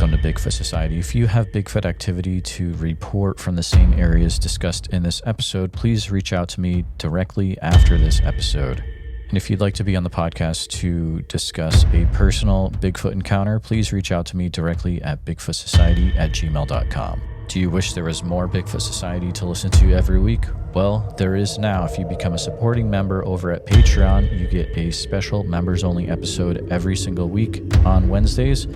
Welcome to Bigfoot Society. If you have Bigfoot activity to report from the same areas discussed in this episode, please reach out to me directly after this episode. And if you'd like to be on the podcast to discuss a personal Bigfoot encounter, please reach out to me directly at bigfootsociety@gmail.com. Do you wish there was more Bigfoot Society to listen to every week? Well, there is now. If you become a supporting member over at Patreon, you get a special members-only episode every single week on Wednesdays,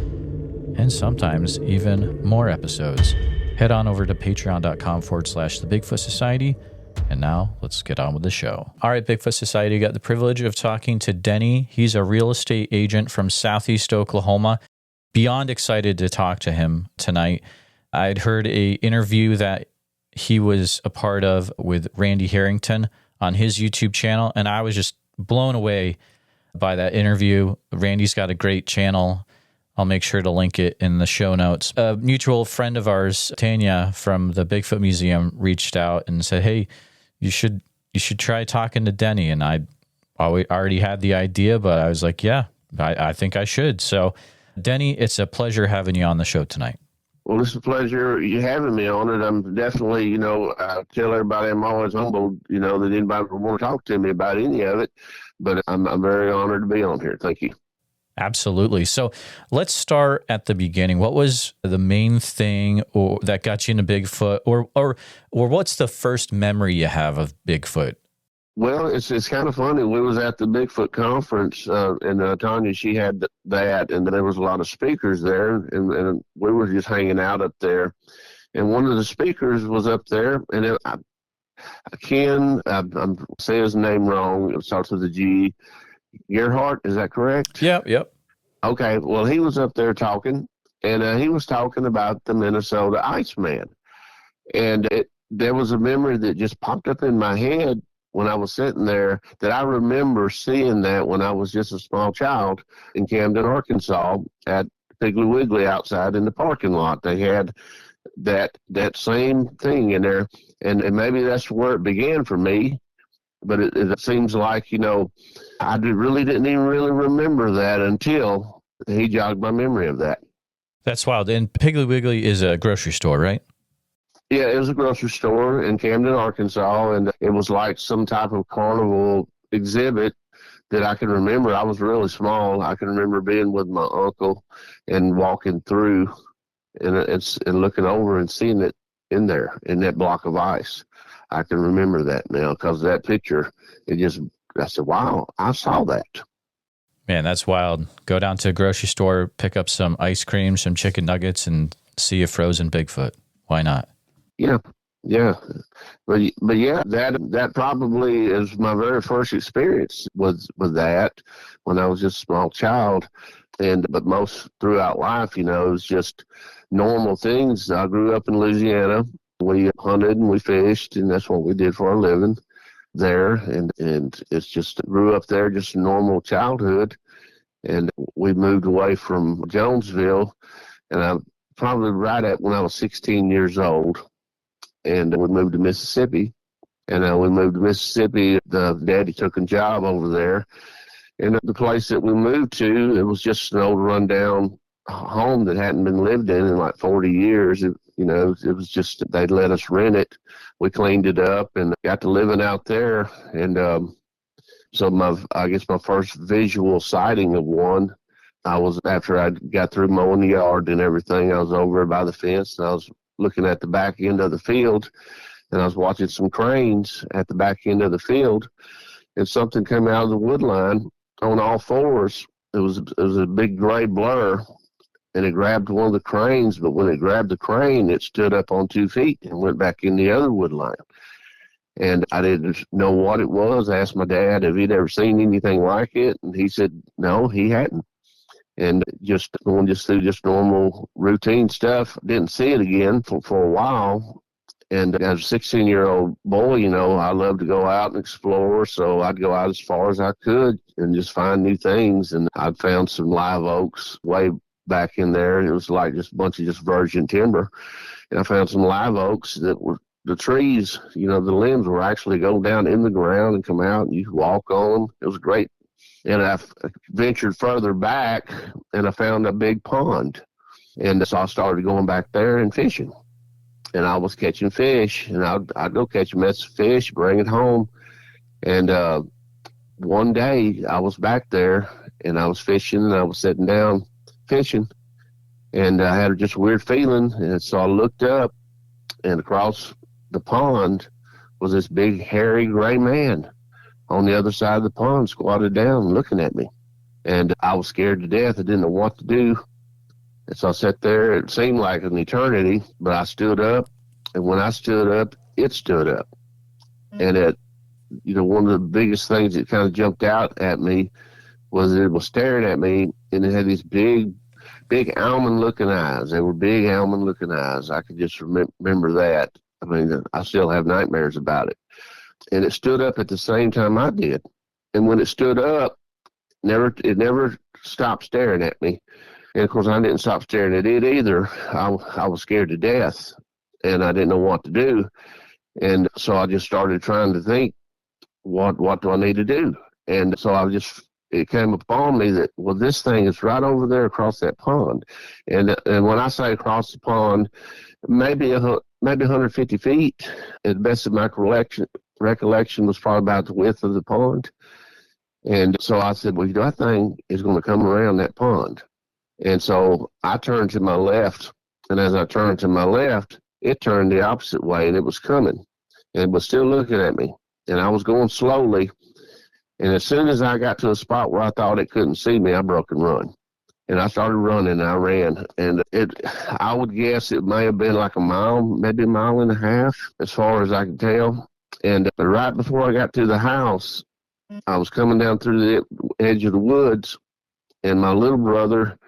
and sometimes even more episodes. Head on over to patreon.com/The Bigfoot Society. And now let's get on with the show. All right, Bigfoot Society, got the privilege of talking to Denny. He's a real estate agent from Southeast Oklahoma. Beyond excited to talk to him tonight. I'd heard a interview that he was a part of with Randy Harrington on his YouTube channel, and I was just blown away by that interview. Randy's got a great channel. I'll make sure to link it in the show notes. A mutual friend of ours, Tanya from the Bigfoot Museum, reached out and said, hey, you should try talking to Denny. And I already had the idea, but I was like, yeah, I think I should. So Denny, it's a pleasure having you on the show tonight. Well, it's a pleasure you having me on it. I'm definitely, I tell everybody I'm always humbled, that anybody would want to talk to me about any of it. But I'm very honored to be on here. Thank you. Absolutely. So let's start at the beginning. What was the main thing that got you into Bigfoot, or what's the first memory you have of Bigfoot? Well, it's kind of funny. We was at the Bigfoot conference, and Tanya, she had that, and there was a lot of speakers there, and we were just hanging out up there. And one of the speakers was up there, and I'm saying his name wrong. It starts with a G. Gerhardt, is that correct? Yep. Okay, well, he was up there talking, and he was talking about the Minnesota Iceman. And there was a memory that just popped up in my head when I was sitting there, that I remember seeing that when I was just a small child in Camden, Arkansas, at Piggly Wiggly outside in the parking lot. They had that same thing in there, and maybe that's where it began for me. But it seems like, I really didn't even really remember that until he jogged my memory of that. That's wild. And Piggly Wiggly is a grocery store, right? Yeah, it was a grocery store in Camden, Arkansas, and it was like some type of carnival exhibit that I can remember. I was really small. I can remember being with my uncle and walking through and looking over and seeing it in there, in that block of ice. I can remember that now because that picture, I said, wow, I saw that. Man, that's wild. Go down to a grocery store, pick up some ice cream, some chicken nuggets, and see a frozen Bigfoot. Why not? Yeah. But yeah, that probably is my very first experience with that when I was just a small child. But most throughout life, it was just normal things. I grew up in Louisiana. We hunted and we fished, and that's what we did for our living there. And it's just grew up there, just a normal childhood. And we moved away from Jonesville, and I probably right at when I was 16 years old. And we moved to Mississippi. And we moved to Mississippi. The daddy took a job over there. And the place that we moved to, it was just an old rundown home that hadn't been lived in like 40 years. It was just, they'd let us rent it. We cleaned it up and got to living out there. And so I guess my first visual sighting of one, after I got through mowing the yard and everything, I was over by the fence, and I was looking at the back end of the field, and I was watching some cranes at the back end of the field, and something came out of the wood line on all fours. It was a big gray blur, and it grabbed one of the cranes, but when it grabbed the crane, it stood up on 2 feet and went back in the other wood line. And I didn't know what it was. I asked my dad if he'd ever seen anything like it, and he said no, he hadn't. And just going through just normal routine stuff, didn't see it again for a while. And as a 16-year-old boy, I loved to go out and explore, so I'd go out as far as I could and just find new things. And I'd found some live oaks way back in there. It was like just a bunch of just virgin timber. And I found some live oaks that were the trees, the limbs were actually go down in the ground and come out, and you could walk on them. It was great. And I ventured further back, and I found a big pond. And so I started going back there and fishing. And I was catching fish, and I'd go catch a mess of fish, bring it home. And one day I was back there, and I was fishing, and I was sitting down fishing, and I had just a weird feeling. And so I looked up, and across the pond was this big, hairy, gray man on the other side of the pond, squatted down, looking at me. And I was scared to death. I didn't know what to do. And so I sat there. It seemed like an eternity, but I stood up. And when I stood up, it stood up. And one of the biggest things that kind of jumped out at me was that it was staring at me, and it had these big almond-looking eyes. They were big almond-looking eyes. I could just remember that. I mean, I still have nightmares about it. And it stood up at the same time I did. And when it stood up, it never stopped staring at me. And, of course, I didn't stop staring at it either. I was scared to death, and I didn't know what to do. And so I just started trying to think, what do I need to do? And so it came upon me that, well, this thing is right over there across that pond. And when I say across the pond, maybe 150 feet, at the best of my recollection was probably about the width of the pond. And so I said, well, that thing is going to come around that pond. And so I turned to my left, and as I turned to my left, it turned the opposite way, and it was coming. And it was still looking at me. And I was going slowly. And as soon as I got to a spot where I thought it couldn't see me, I broke and run. And I started running, and I ran. And I would guess it may have been like a mile, maybe a mile and a half, as far as I could tell. And right before I got to the house, I was coming down through the edge of the woods, and my little brother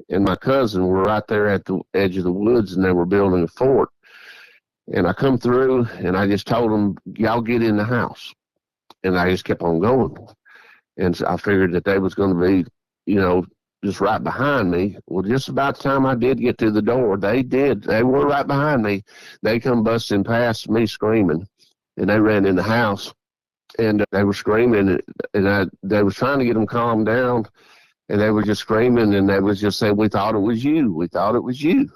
and my cousin were right there at the edge of the woods, and they were building a fort. And I come through, and I just told them, y'all get in the house. And I just kept on going. And so I figured that they was going to be, just right behind me. Well, just about the time I did get to the door, they did. They were right behind me. They come busting past me screaming, and they ran in the house. And they were screaming, and they was trying to get them calmed down. And they were just screaming, and they was just saying, we thought it was you. We thought it was you.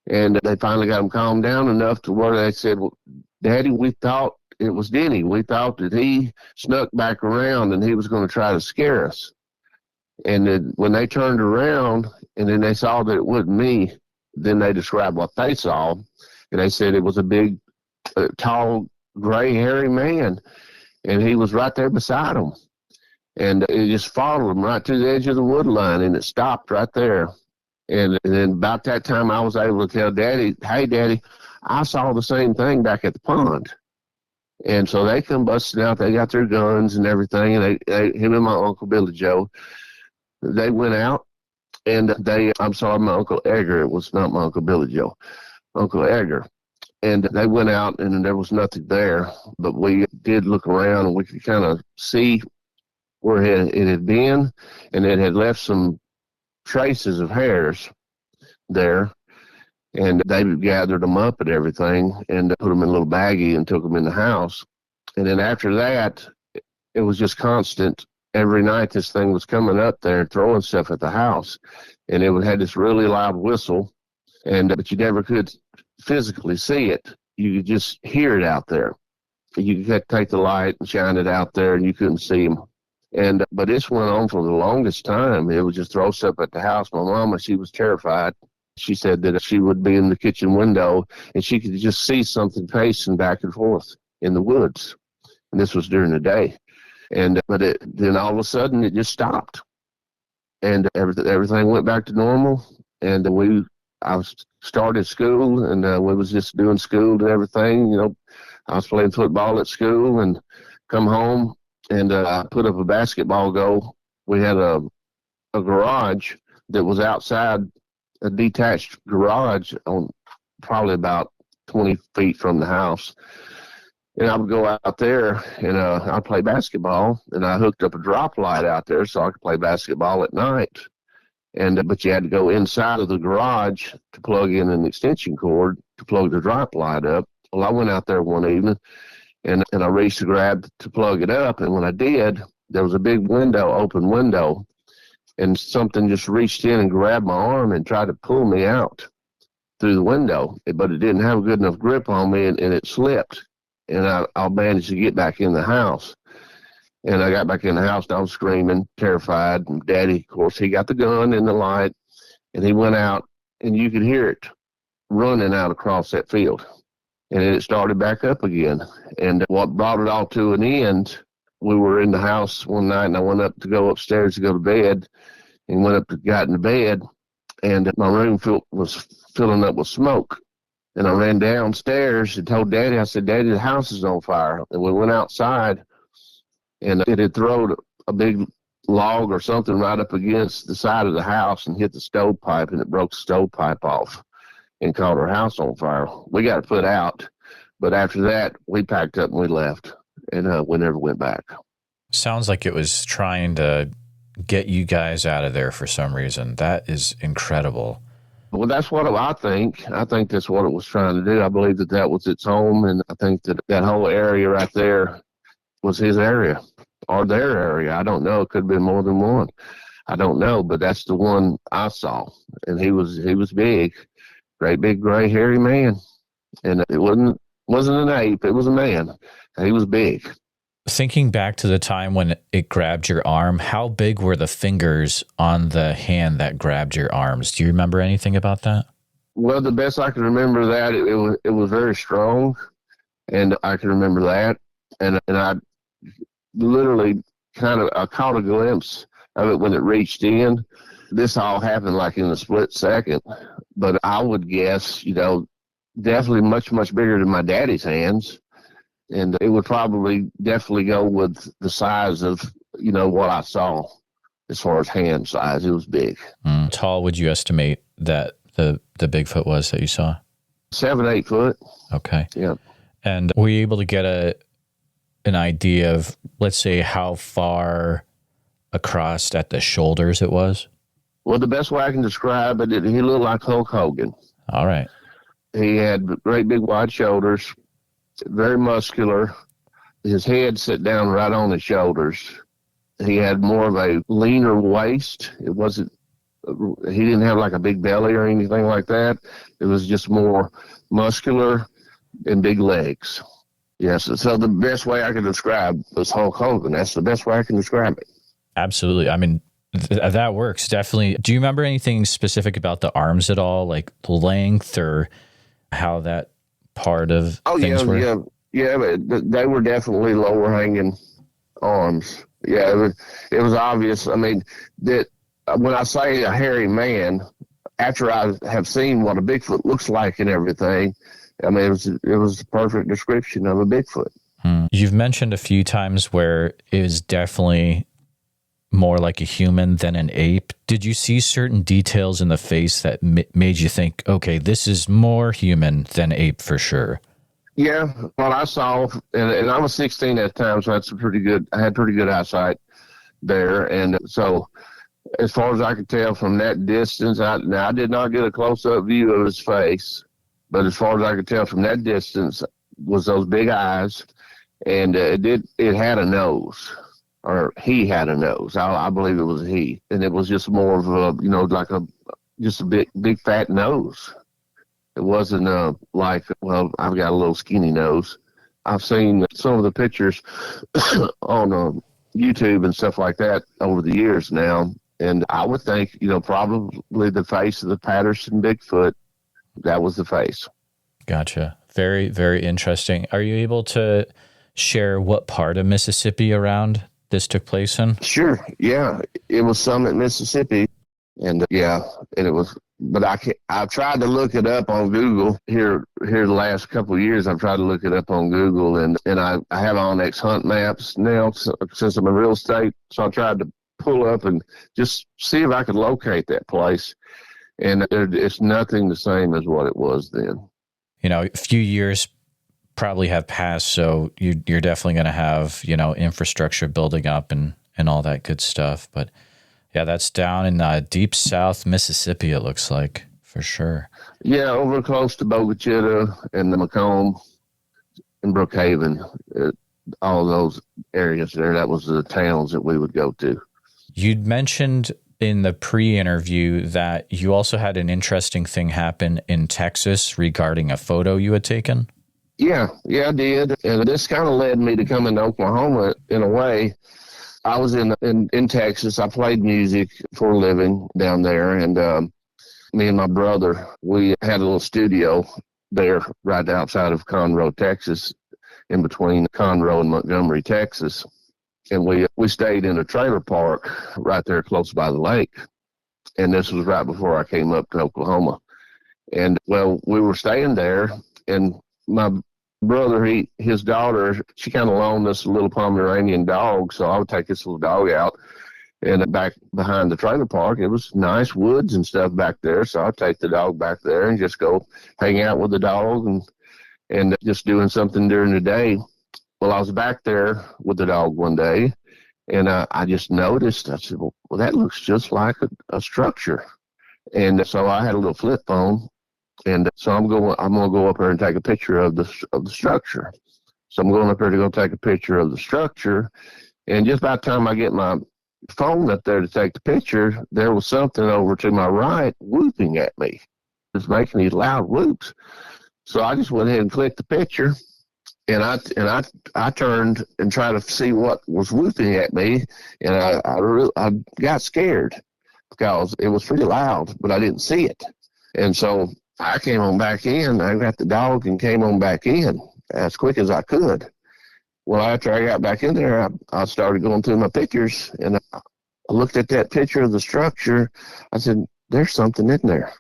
And they finally got them calmed down enough to where they said, well, Daddy, we thought it was Denny. We thought that he snuck back around and he was going to try to scare us. And then when they turned around and then they saw that it wasn't me, then they described what they saw. And they said it was a big, tall, gray, hairy man. And he was right there beside them. And it just followed them right to the edge of the wood line, and it stopped right there. And then about that time, I was able to tell Daddy, hey, Daddy, I saw the same thing back at the pond. And so they come busting out. They got their guns and everything. And him and my Uncle Billy Joe, they went out. And I'm sorry, my Uncle Edgar. It was not my Uncle Billy Joe, Uncle Edgar. And they went out, and there was nothing there. But we did look around, and we could kind of see where it had been. And it had left some traces of hairs there. And they gathered them up and everything and put them in a little baggie and took them in the house. And then after that, it was just constant. Every night this thing was coming up there throwing stuff at the house. And it had this really loud whistle, but you never could physically see it. You could just hear it out there. You could take the light and shine it out there, and you couldn't see them. But this went on for the longest time. It would just throw stuff at the house. My mama, she was terrified. She said that she would be in the kitchen window, and she could just see something pacing back and forth in the woods. And this was during the day. But then all of a sudden, it just stopped. And everything went back to normal. And I started school, and we was just doing school and everything. I was playing football at school and come home, and I put up a basketball goal. We had a garage that was outside, a detached garage on probably about 20 feet from the house. And I would go out there, and I'd play basketball, and I hooked up a drop light out there so I could play basketball at night. But you had to go inside of the garage to plug in an extension cord to plug the drop light up. Well, I went out there one evening, and I reached to grab to plug it up. And when I did, there was a big open window and something just reached in and grabbed my arm and tried to pull me out through the window, but it didn't have a good enough grip on me, and it slipped. And I managed to get back in the house. And I got back in the house, and I was screaming, terrified. And Daddy, of course, he got the gun and the light, and he went out, and you could hear it running out across that field. And then it started back up again. And what brought it all to an end, we were in the house one night, and I went up to go upstairs to go to bed, and went up to got into bed, and my room was filling up with smoke. And I ran downstairs and told Daddy, I said, Daddy, the house is on fire. And we went outside, and it had thrown a big log or something right up against the side of the house and hit the stovepipe, and it broke the stovepipe off and caught our house on fire. We got it put out, but after that, we packed up and we left, and we never went back. Sounds like it was trying to get you guys out of there for some reason. That is incredible. Well, that's what I think. I think that's what it was trying to do. I believe that was its home, and I think that whole area right there was his area or their area. I don't know. It could have been more than one. I don't know, but that's the one I saw, and he was big, great big gray hairy man, and it wasn't an ape. It was a man. He was big. Thinking back to the time when it grabbed your arm, how big were the fingers on the hand that grabbed your arms? Do you remember anything about that? Well, the best I can remember that it was very strong, and I can remember that, and I literally I caught a glimpse of it when it reached in. This all happened like in a split second, but I would guess, definitely much, much bigger than my daddy's hands. And it would probably definitely go with the size of, what I saw as far as hand size. It was big. How tall would you estimate that the Bigfoot was that you saw? 7-8 foot. Okay. Yeah. And were you able to get an idea of, let's say, how far across at the shoulders it was? Well, the best way I can describe it, he looked like Hulk Hogan. All right. He had great big wide shoulders, very muscular. His head sat down right on his shoulders. He had more of a leaner waist. He didn't have like a big belly or anything like that. It was just more muscular and big legs. Yes. So the best way I can describe was Hulk Hogan. That's the best way I can describe it. Absolutely. I mean, that works. Definitely. Do you remember anything specific about the arms at all? Like the length or how that part of things were? Yeah, but they were definitely lower hanging arms. Yeah, it was obvious. I mean, that when I say a hairy man, after I have seen what a Bigfoot looks like and everything, I mean, it was the perfect description of a Bigfoot. You've mentioned a few times where it was definitely more like a human than an ape. Did you see certain details in the face that made you think, okay, this is more human than ape for sure? Yeah, what I saw, and I was 16 at the time, so I had pretty good eyesight there. And so as far as I could tell from that distance, I did not get a close-up view of his face, but as far as I could tell from that distance was those big eyes, and it had a nose. Or he had a nose. I believe it was he. And it was just more of a, just a big fat nose. It wasn't I've got a little skinny nose. I've seen some of the pictures on YouTube and stuff like that over the years now. And I would think, probably the face of the Patterson Bigfoot, that was the face. Gotcha. Very, very interesting. Are you able to share what part of Mississippi around this took place in? Sure. Yeah. It was Summit, Mississippi. And and it was, but I've tried to look it up on Google here the last couple of years. I've tried to look it up on Google, and I have Onyx Hunt Maps now since I'm in real estate. So I tried to pull up and just see if I could locate that place. And it's nothing the same as what it was then. A few years probably have passed, so you're definitely going to have, infrastructure building up and all that good stuff. But yeah, that's down in deep South Mississippi, it looks like, for sure. Yeah, over close to Bogachita and the Macomb and Brookhaven, all those areas there. That was the towns that we would go to. You'd mentioned in the pre-interview that you also had an interesting thing happen in Texas regarding a photo you had taken. Yeah, I did. And this kind of led me to coming to Oklahoma in a way. I was in Texas. I played music for a living down there. And me and my brother, we had a little studio there right outside of Conroe, Texas, in between Conroe and Montgomery, Texas. And we stayed in a trailer park right there close by the lake. And this was right before I came up to Oklahoma. And, well, we were staying there, and my brother, his daughter, she kind of loaned us a little Pomeranian dog, so I would take this little dog out. And back behind the trailer park, it was nice woods and stuff back there, so I'd take the dog back there and just go hang out with the dog and just doing something during the day. Well, I was back there with the dog one day, and I just noticed, I said, well, that looks just like a structure. And so I had a little flip phone, and so I'm going to go up there and take a picture of the structure. So I'm going up there to go take a picture of the structure, and just by the time I get my phone up there to take the picture, there was something over to my right whooping at me. It's making these loud whoops. So I just went ahead and clicked the picture. And I turned and tried to see what was whooping at me, and I got scared because it was pretty loud, but I didn't see it. And so I came on back in. I got the dog and came on back in as quick as I could. Well, after I got back in there, I started going through my pictures, and I looked at that picture of the structure. I said, "There's something in there."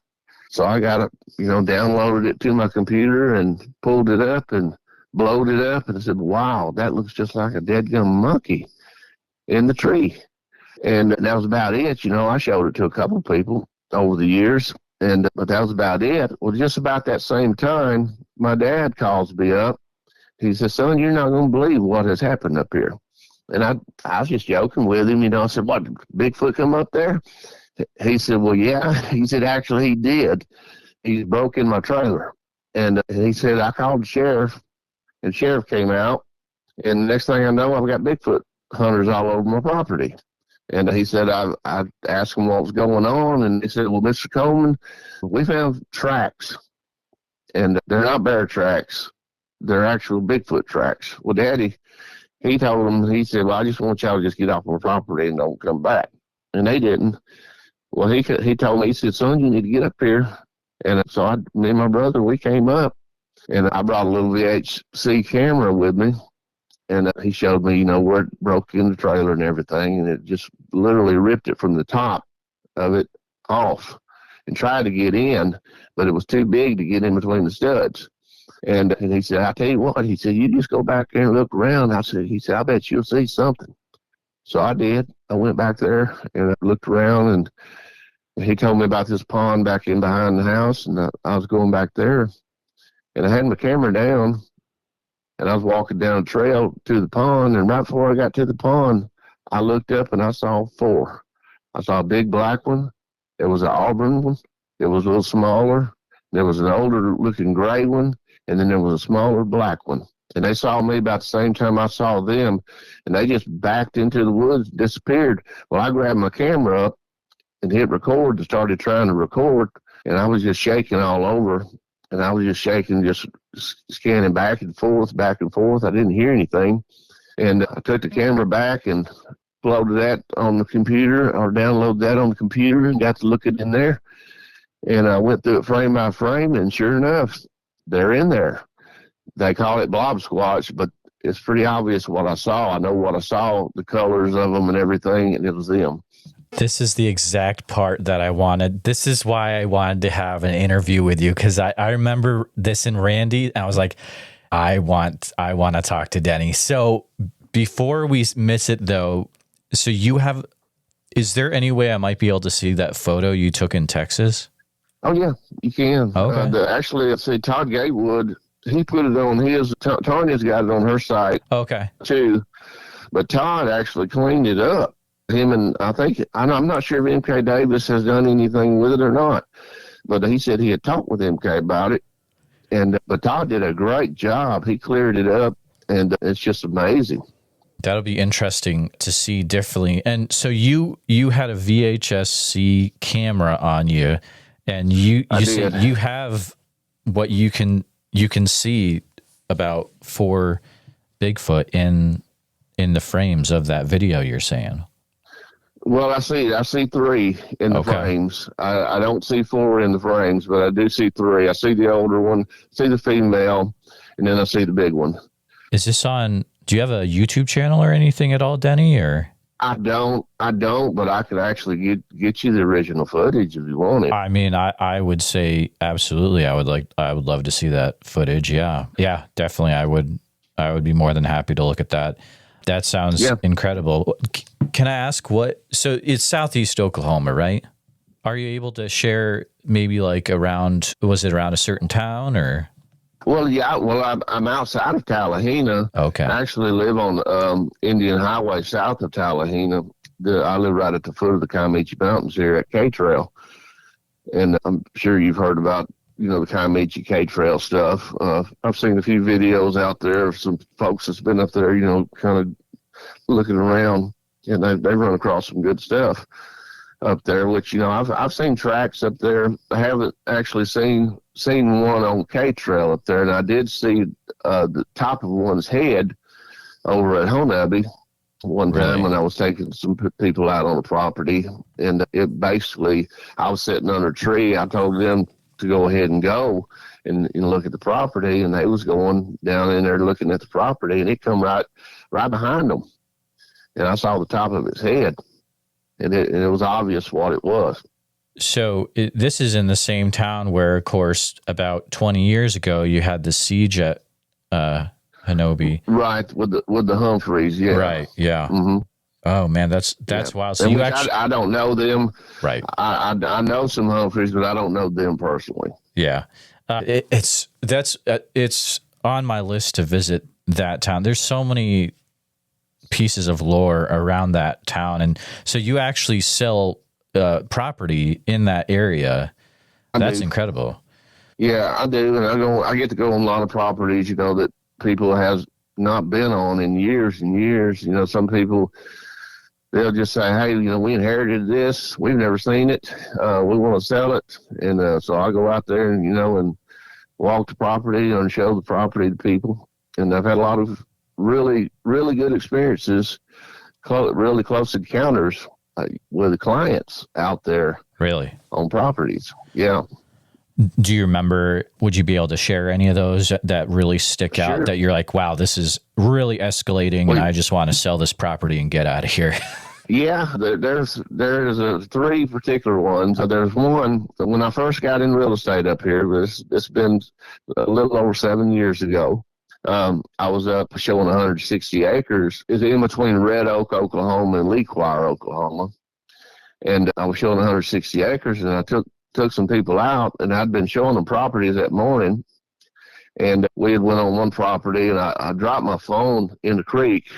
So I got it, downloaded it to my computer and pulled it up and blowed it up, and I said, wow, that looks just like a dead-gum monkey in the tree. And that was about it. I showed it to a couple of people over the years, but that was about it. Well, just about that same time, my dad calls me up. He says, son, you're not going to believe what has happened up here. And I was just joking with him. I said, what, Bigfoot come up there? He said, well, yeah. He said, actually, he did. He broke in my trailer. And he said, I called the sheriff. And sheriff came out, and the next thing I know, I've got Bigfoot hunters all over my property. And he said, I asked him what was going on, and he said, well, Mr. Coleman, we found tracks, and they're not bear tracks. They're actual Bigfoot tracks. Well, Daddy, he told him, he said, well, I just want y'all to just get off my property and don't come back. And they didn't. Well, he told me, he said, son, you need to get up here. And so me and my brother, we came up. And I brought a little VHC camera with me, and he showed me, where it broke in the trailer and everything, and it just literally ripped it from the top of it off and tried to get in, but it was too big to get in between the studs. And he said, I tell you what, he said, you just go back there and look around. He said, I bet you'll see something. So I did. I went back there and I looked around, and he told me about this pond back in behind the house, and I was going back there. And I had my camera down, and I was walking down the trail to the pond, and right before I got to the pond, I looked up and I saw 4. I saw a big black one. There was an auburn one. It was a little smaller. There was an older-looking gray one, and then there was a smaller black one. And they saw me about the same time I saw them, and they just backed into the woods, disappeared. Well, I grabbed my camera up and hit record and started trying to record, and I was just shaking all over. And I was just shaking, just scanning back and forth. I didn't hear anything. And I took the camera back and loaded that on the computer, or downloaded that on the computer, and got to look it in there. And I went through it frame by frame, and sure enough, they're in there. They call it blob squatch, but it's pretty obvious what I saw. I know what I saw, the colors of them and everything, and it was them. This is the exact part that I wanted. This is why I wanted to have an interview with you, because I remember this in Randy, and I was like, I want to talk to Denny. So before we miss it, though, so is there any way I might be able to see that photo you took in Texas? Oh, yeah, you can. Okay. Actually, let's see, Todd Gatewood, he put it on his, Tanya's got it on her site. Okay. Too. But Todd actually cleaned it up. Him and I'm not sure if MK Davis has done anything with it or not, but he said he had talked with MK about it. But Todd did a great job. He cleared it up, and it's just amazing. That'll be interesting to see differently. And so you had a VHS-C camera on you, and you said you have what you can see about 4 Bigfoot in the frames of that video you're saying. Well, I see 3 in the frames. I don't see 4 in the frames, but I do see 3. I see the older one, see the female, and then I see the big one. Is this on? Do you have a YouTube channel or anything at all, Denny? Or I don't, but I could actually get you the original footage if you want it. I mean, I would say absolutely. I would love to see that footage. Yeah, definitely. I would be more than happy to look at that. That sounds incredible. Can I ask so it's Southeast Oklahoma, right? Are you able to share maybe like was it around a certain town or? Well, yeah. Well, I'm outside of Tallahena. Okay. I actually live on Indian Highway south of Tallahena. I live right at the foot of the Comanche Mountains here at K-Trail. And I'm sure you've heard about, the Comanche K-Trail stuff. I've seen a few videos out there of some folks that's been up there, kind of looking around, and they've run across some good stuff up there, which, I've seen tracks up there. I haven't actually seen one on K-Trail up there, and I did see the top of one's head over at Honabby one time when I was taking some people out on the property, and it basically, I was sitting under a tree. I told them to go ahead and go and look at the property, and they was going down in there looking at the property, and it come right behind them, and I saw the top of its head, and it was obvious what it was. So this is in the same town where, of course, about 20 years ago, you had the siege at Honabby. Right, with the Humphreys, yeah. Right, yeah. Mm-hmm. Oh man, that's wild. So I don't know them. Right. I know some Humphreys, but I don't know them personally. Yeah. It's on my list to visit that town. There's so many pieces of lore around that town, and so you actually sell property in that area. That's incredible. Yeah, I do, and I get to go on a lot of properties, that people has not been on in years and years. Some people, they'll just say, hey, we inherited this. We've never seen it. We want to sell it. And so I go out there and, and walk the property and show the property to people. And I've had a lot of really, really good experiences, really close encounters with the clients out there. Really? On properties. Yeah. Do you remember, would you be able to share any of those that really stick out, that you're like, wow, this is really escalating and I just want to sell this property and get out of here? Yeah, there's 3 particular ones. There's one, when I first got in real estate up here, it's been a little over 7 years ago. I was up showing 160 acres. It's in between Red Oak, Oklahoma and Leaquire, Oklahoma. And I was showing 160 acres, and I took some people out, and I'd been showing them properties that morning, and we had went on one property, and I dropped my phone in the creek,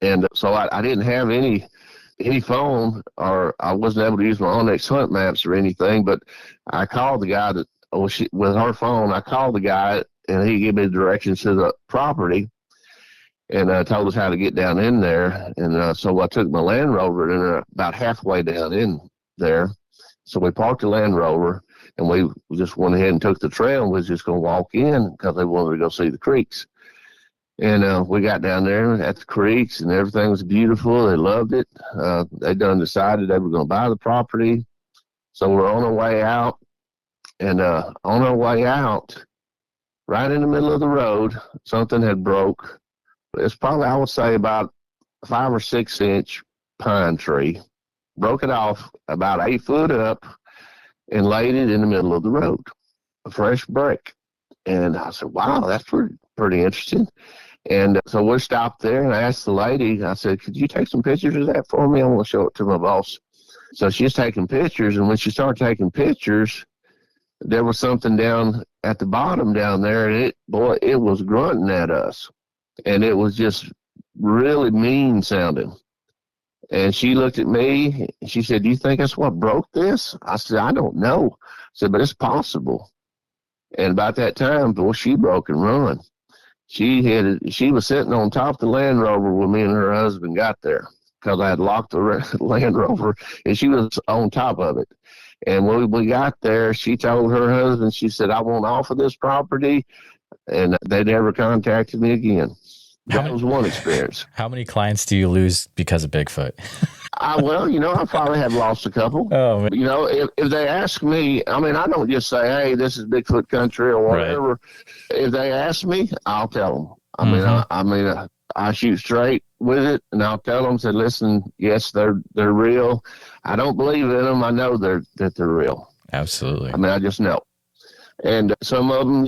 and so I didn't have any phone, or I wasn't able to use my Onyx Hunt maps or anything, but I called the guy with her phone. I called the guy, and he gave me the directions to the property, and told us how to get down in there, and so I took my Land Rover, and about halfway down in there. So we parked the Land Rover, and we just went ahead and took the trail, and we was just going to walk in because they wanted to go see the creeks. And we got down there at the creeks, and everything was beautiful. They loved it. They done decided they were going to buy the property. So we're on our way out, and on our way out, right in the middle of the road, something had broke. It's probably, I would say, about 5 or 6 inch pine tree. Broke it off about 8 foot up and laid it in the middle of the road, a fresh break. And I said, wow, that's pretty interesting. And so we stopped there, and I asked the lady, I said, could you take some pictures of that for me? I want to show it to my boss. So she's taking pictures, and when she started taking pictures, there was something down at the bottom down there, and it was grunting at us. And it was just really mean sounding. And she looked at me, and she said, do you think that's what broke this? I said, I don't know. I said, but it's possible. And about that time, she broke and run. She was sitting on top of the Land Rover when me and her husband got there, because I had locked the Land Rover, and she was on top of it. And when we got there, she told her husband, she said, I want off of this property, and they never contacted me again. That was one experience. How many clients do you lose because of Bigfoot? Well, I probably have lost a couple. Oh, man. If they ask me, I mean, I don't just say, hey, this is Bigfoot country or whatever. Right. If they ask me, I'll tell them. I mean, I shoot straight with it, and I'll tell them, say, listen, yes, they're real. I don't believe in them. I know that they're real. Absolutely. I mean, I just know. And some of them,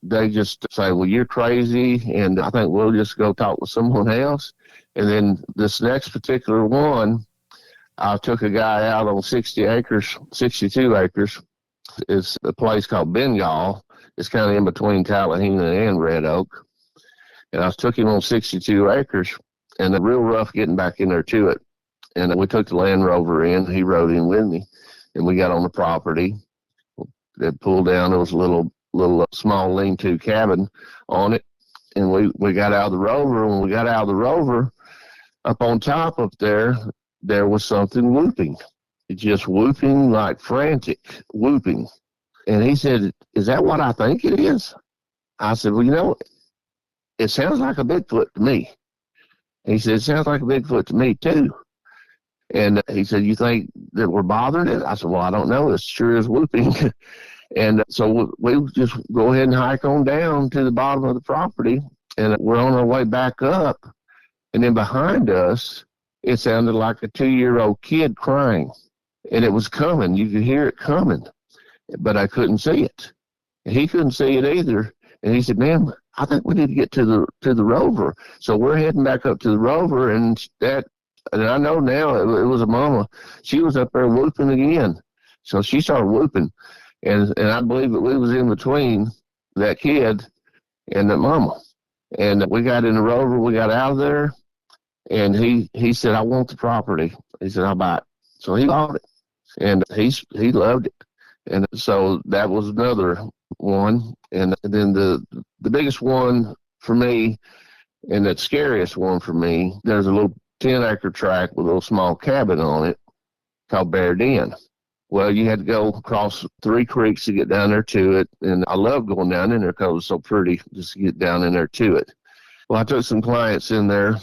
they just say, well, you're crazy, and I think we'll just go talk with someone else. And then this next particular one, I took a guy out on 62 acres. It's a place called Bengal. It's kind of in between Tallahena and Red Oak. And I took him on 62 acres, and real rough getting back in there to it. And we took the Land Rover in. He rode in with me, and we got on the property. They pulled down. There was a little small lean-to cabin on it, and we got out of the Rover. When we got out of the Rover, up on top up there was something whooping. It's just whooping, like frantic whooping. And he said, is that what I think it is? I said, well, it sounds like a Bigfoot to me. He said, it sounds like a Bigfoot to me too. And he said, you think that we're bothering it? I said, well, I don't know. It sure is whooping. And so we just go ahead and hike on down to the bottom of the property, and we're on our way back up. And then behind us, it sounded like a 2-year-old kid crying. And it was coming. You could hear it coming, but I couldn't see it. And he couldn't see it either. And he said, man, I think we need to get to the Rover. So we're heading back up to the Rover, and I know now it was a mama. She was up there whooping again. So she started whooping. And I believe that we was in between that kid and that mama. And we got in the Rover, we got out of there, and he said, I want the property. He said, I'll buy it. So he bought it, and he loved it. And so that was another one. And then the biggest one for me, and the scariest one for me, there's a little 10-acre tract with a little small cabin on it called Bear Den. Well, you had to go across 3 creeks to get down there to it, and I love going down in there because it was so pretty just to get down in there to it. Well, I took some clients in there,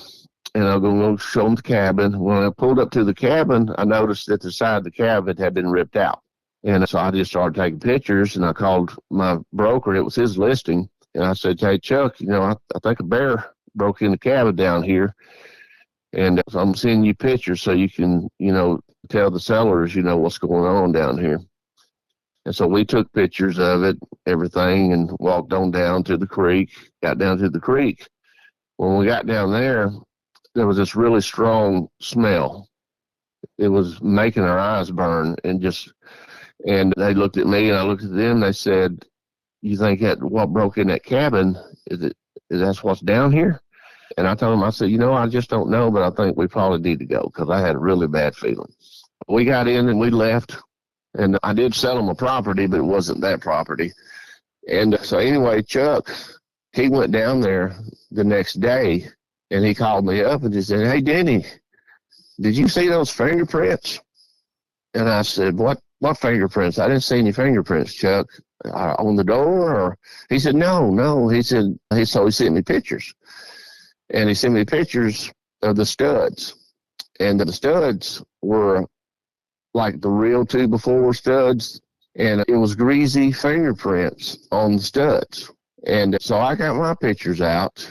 and I'm going to go show them the cabin. When I pulled up to the cabin, I noticed that the side of the cabin had been ripped out. And so I just started taking pictures, and I called my broker. It was his listing. And I said, hey, Chuck, I think a bear broke in the cabin down here. And so I'm sending you pictures so you can, tell the sellers, what's going on down here. And so we took pictures of it, everything, and walked on down to the creek, got down to the creek. When we got down there was this really strong smell. It was making our eyes burn, and they looked at me, and I looked at them, and they said, you think that what broke in that cabin, is that's what's down here? And I told them, I said, I just don't know, but I think we probably need to go, because I had a really bad feeling. We got in and we left, and I did sell them a property, but it wasn't that property. And so anyway, Chuck, he went down there the next day, and he called me up and he said, hey, Denny, did you see those fingerprints? And I said, what fingerprints? I didn't see any fingerprints, Chuck, on the door. Or he said, no. He said, so he sent me pictures. And he sent me pictures of the studs. And the studs were like the real 2x4 studs. And it was greasy fingerprints on the studs. And so I got my pictures out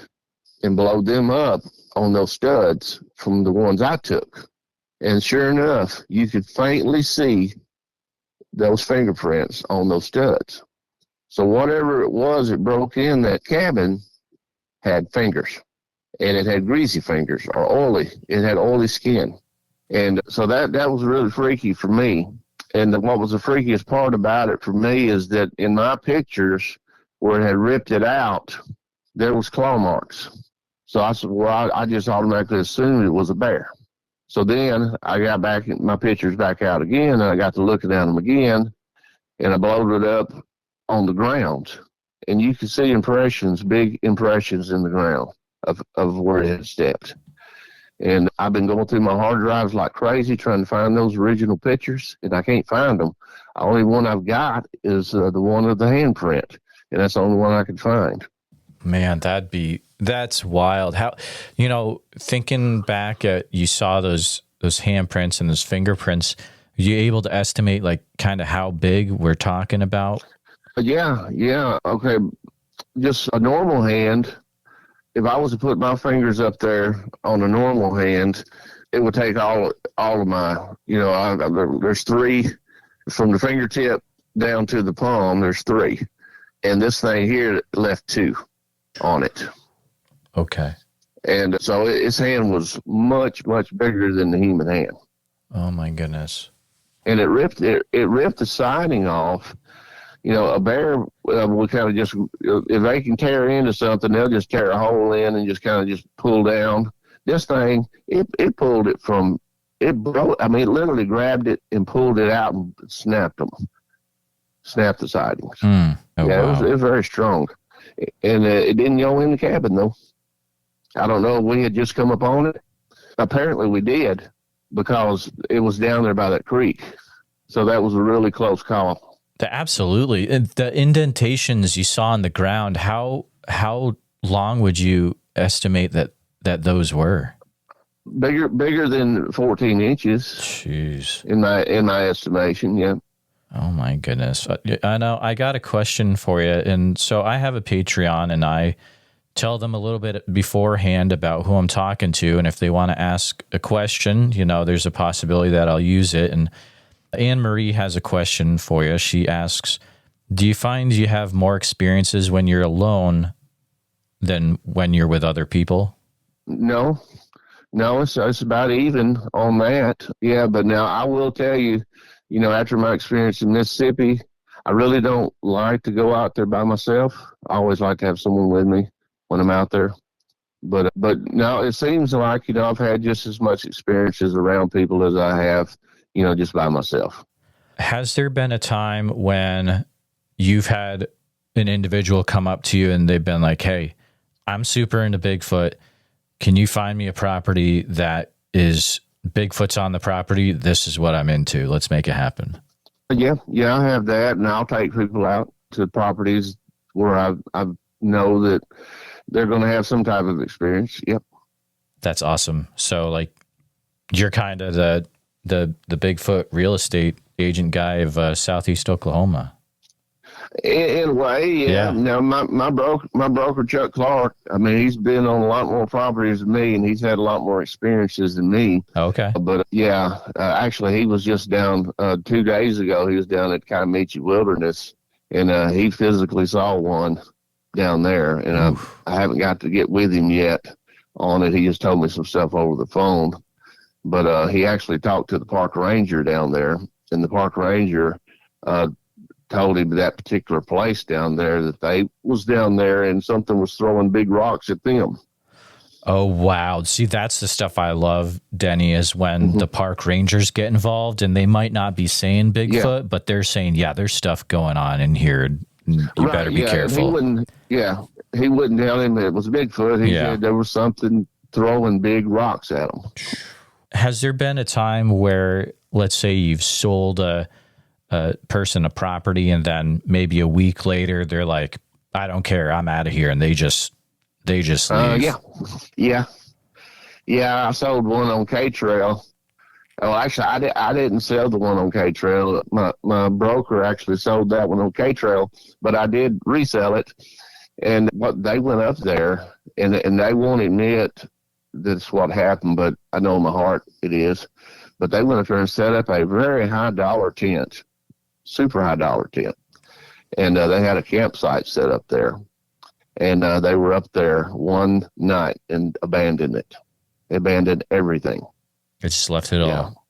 and blowed them up on those studs from the ones I took. And sure enough, you could faintly see those fingerprints on those studs. So whatever it was that broke in that cabin had fingers. And it had greasy fingers, or oily. It had oily skin. And so that was really freaky for me. And what was the freakiest part about it for me is that in my pictures, where it had ripped it out, there was claw marks. So I said, well, I just automatically assumed it was a bear. So then I got my pictures back out again, and I got to looking at them again, and I blowed it up on the ground. and you could see impressions, big impressions in the ground of where it had stepped. And I've been going through my hard drives like crazy trying to find those original pictures, and I can't find them. The only one I've got is the one of the handprint, and that's the only one I could find. Man, that's wild. How, thinking back at, you saw those handprints and those fingerprints, are you able to estimate like kind of how big we're talking about? Yeah. Okay. Just a normal hand. If I was to put my fingers up there on a normal hand, it would take all of my, there's 3 from the fingertip down to the palm. There's 3, and this thing here left 2 on it. Okay. And so his hand was much, much bigger than the human hand. Oh my goodness. And it ripped the siding off. A bear will kind of just, if they can tear into something, they'll just tear a hole in and just kind of just pull down. This thing, it pulled it from, it broke. I mean, it literally grabbed it and pulled it out and snapped the sidings. Oh, yeah, wow. it was very strong. And it didn't go in the cabin, though. I don't know if we had just come up on it. Apparently we did, because it was down there by that creek. So that was a really close call. Absolutely. The indentations you saw in the ground, how long would you estimate that those were? Bigger than 14 inches. Jeez. In my estimation, yeah. Oh my goodness. I know. I got a question for you. And so I have a Patreon, and I tell them a little bit beforehand about who I'm talking to. And if they want to ask a question, there's a possibility that I'll use it. And Anne Marie has a question for you. She asks, do you find you have more experiences when you're alone than when you're with other people? No, it's about even on that. Yeah, but now I will tell you, after my experience in Mississippi, I really don't like to go out there by myself. I always like to have someone with me when I'm out there. But now it seems like, I've had just as much experiences around people as I have, just by myself. Has there been a time when you've had an individual come up to you and they've been like, hey, I'm super into Bigfoot. Can you find me a property that is Bigfoot's on the property? This is what I'm into. Let's make it happen. Yeah, I have that, and I'll take people out to properties where I know that they're going to have some type of experience. Yep. That's awesome. So, like, you're kind of the Bigfoot real estate agent guy of Southeast Oklahoma. In a way, yeah. Now, my broker, Chuck Clark, I mean, he's been on a lot more properties than me, and he's had a lot more experiences than me. Okay. But, actually, he was just down 2 days ago. He was down at Kiamichi Wilderness, and he physically saw one down there, and I haven't got to get with him yet on it. He just told me some stuff over the phone. But he actually talked to the park ranger down there, and the park ranger told him that particular place down there that they was down there and something was throwing big rocks at them. Oh, wow. See, that's the stuff I love, Denny, is when the park rangers get involved, and they might not be saying Bigfoot, but they're saying, there's stuff going on in here. You better be careful. He wouldn't tell him it was Bigfoot. He said there was something throwing big rocks at him. Has there been a time where, let's say, you've sold a person a property, and then maybe a week later they're like, I don't care, I'm out of here, and they just leave? Yeah, I sold one on K-Trail. Oh, actually, I didn't sell the one on K-Trail. My broker actually sold that one on K-Trail, but I did resell it. And what they went up there, and they won't admit that's what happened, but I know in my heart it is. But they went up there and set up a very high dollar tent, super high dollar tent. And they had a campsite set up there. And they were up there one night and abandoned it. They abandoned everything. It just left it all.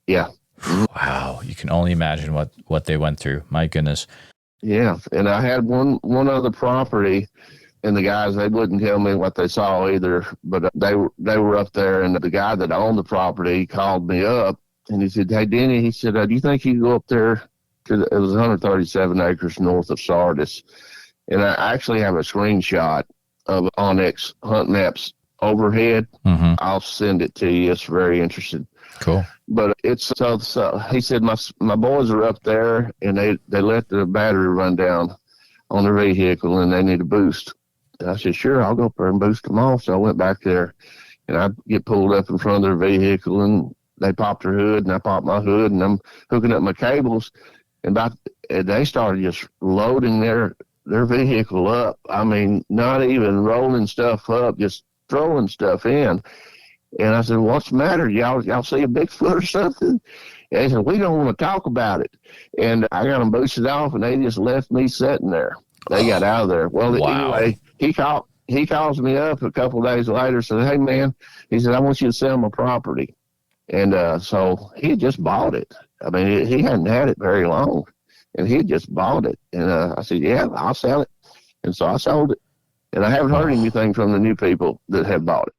Yeah. Wow. You can only imagine what they went through. My goodness. Yeah. And I had one other property, and the guys, they wouldn't tell me what they saw either, but they were up there, and the guy that owned the property called me up, and he said, hey, Denny, he said, do you think you can go up there it was 137 acres north of Sardis. And I actually have a screenshot of Onyx Hunt Maps overhead. Mm-hmm. I'll send it to you. It's very interesting. Cool. But it's so he said my boys are up there and they let the battery run down on their vehicle and they need a boost. And I said, sure, I'll go up there and boost them off. So I went back there and I get pulled up in front of their vehicle and they popped their hood and I popped my hood and I'm hooking up my cables and they started just loading their vehicle up. I mean, not even rolling stuff up, just throwing stuff in. And I said, what's the matter? Y'all see a Bigfoot or something? And they said, we don't want to talk about it. And I got them boosted off and they just left me sitting there. They got out of there. Well, wow. Anyway, he calls me up a couple of days later, said, hey man, he said, I want you to sell my property. And so he had just bought it. I mean, he hadn't had it very long. And he had just bought it. And I said, yeah, I'll sell it. And so I sold it. And I haven't heard anything from the new people that have bought it.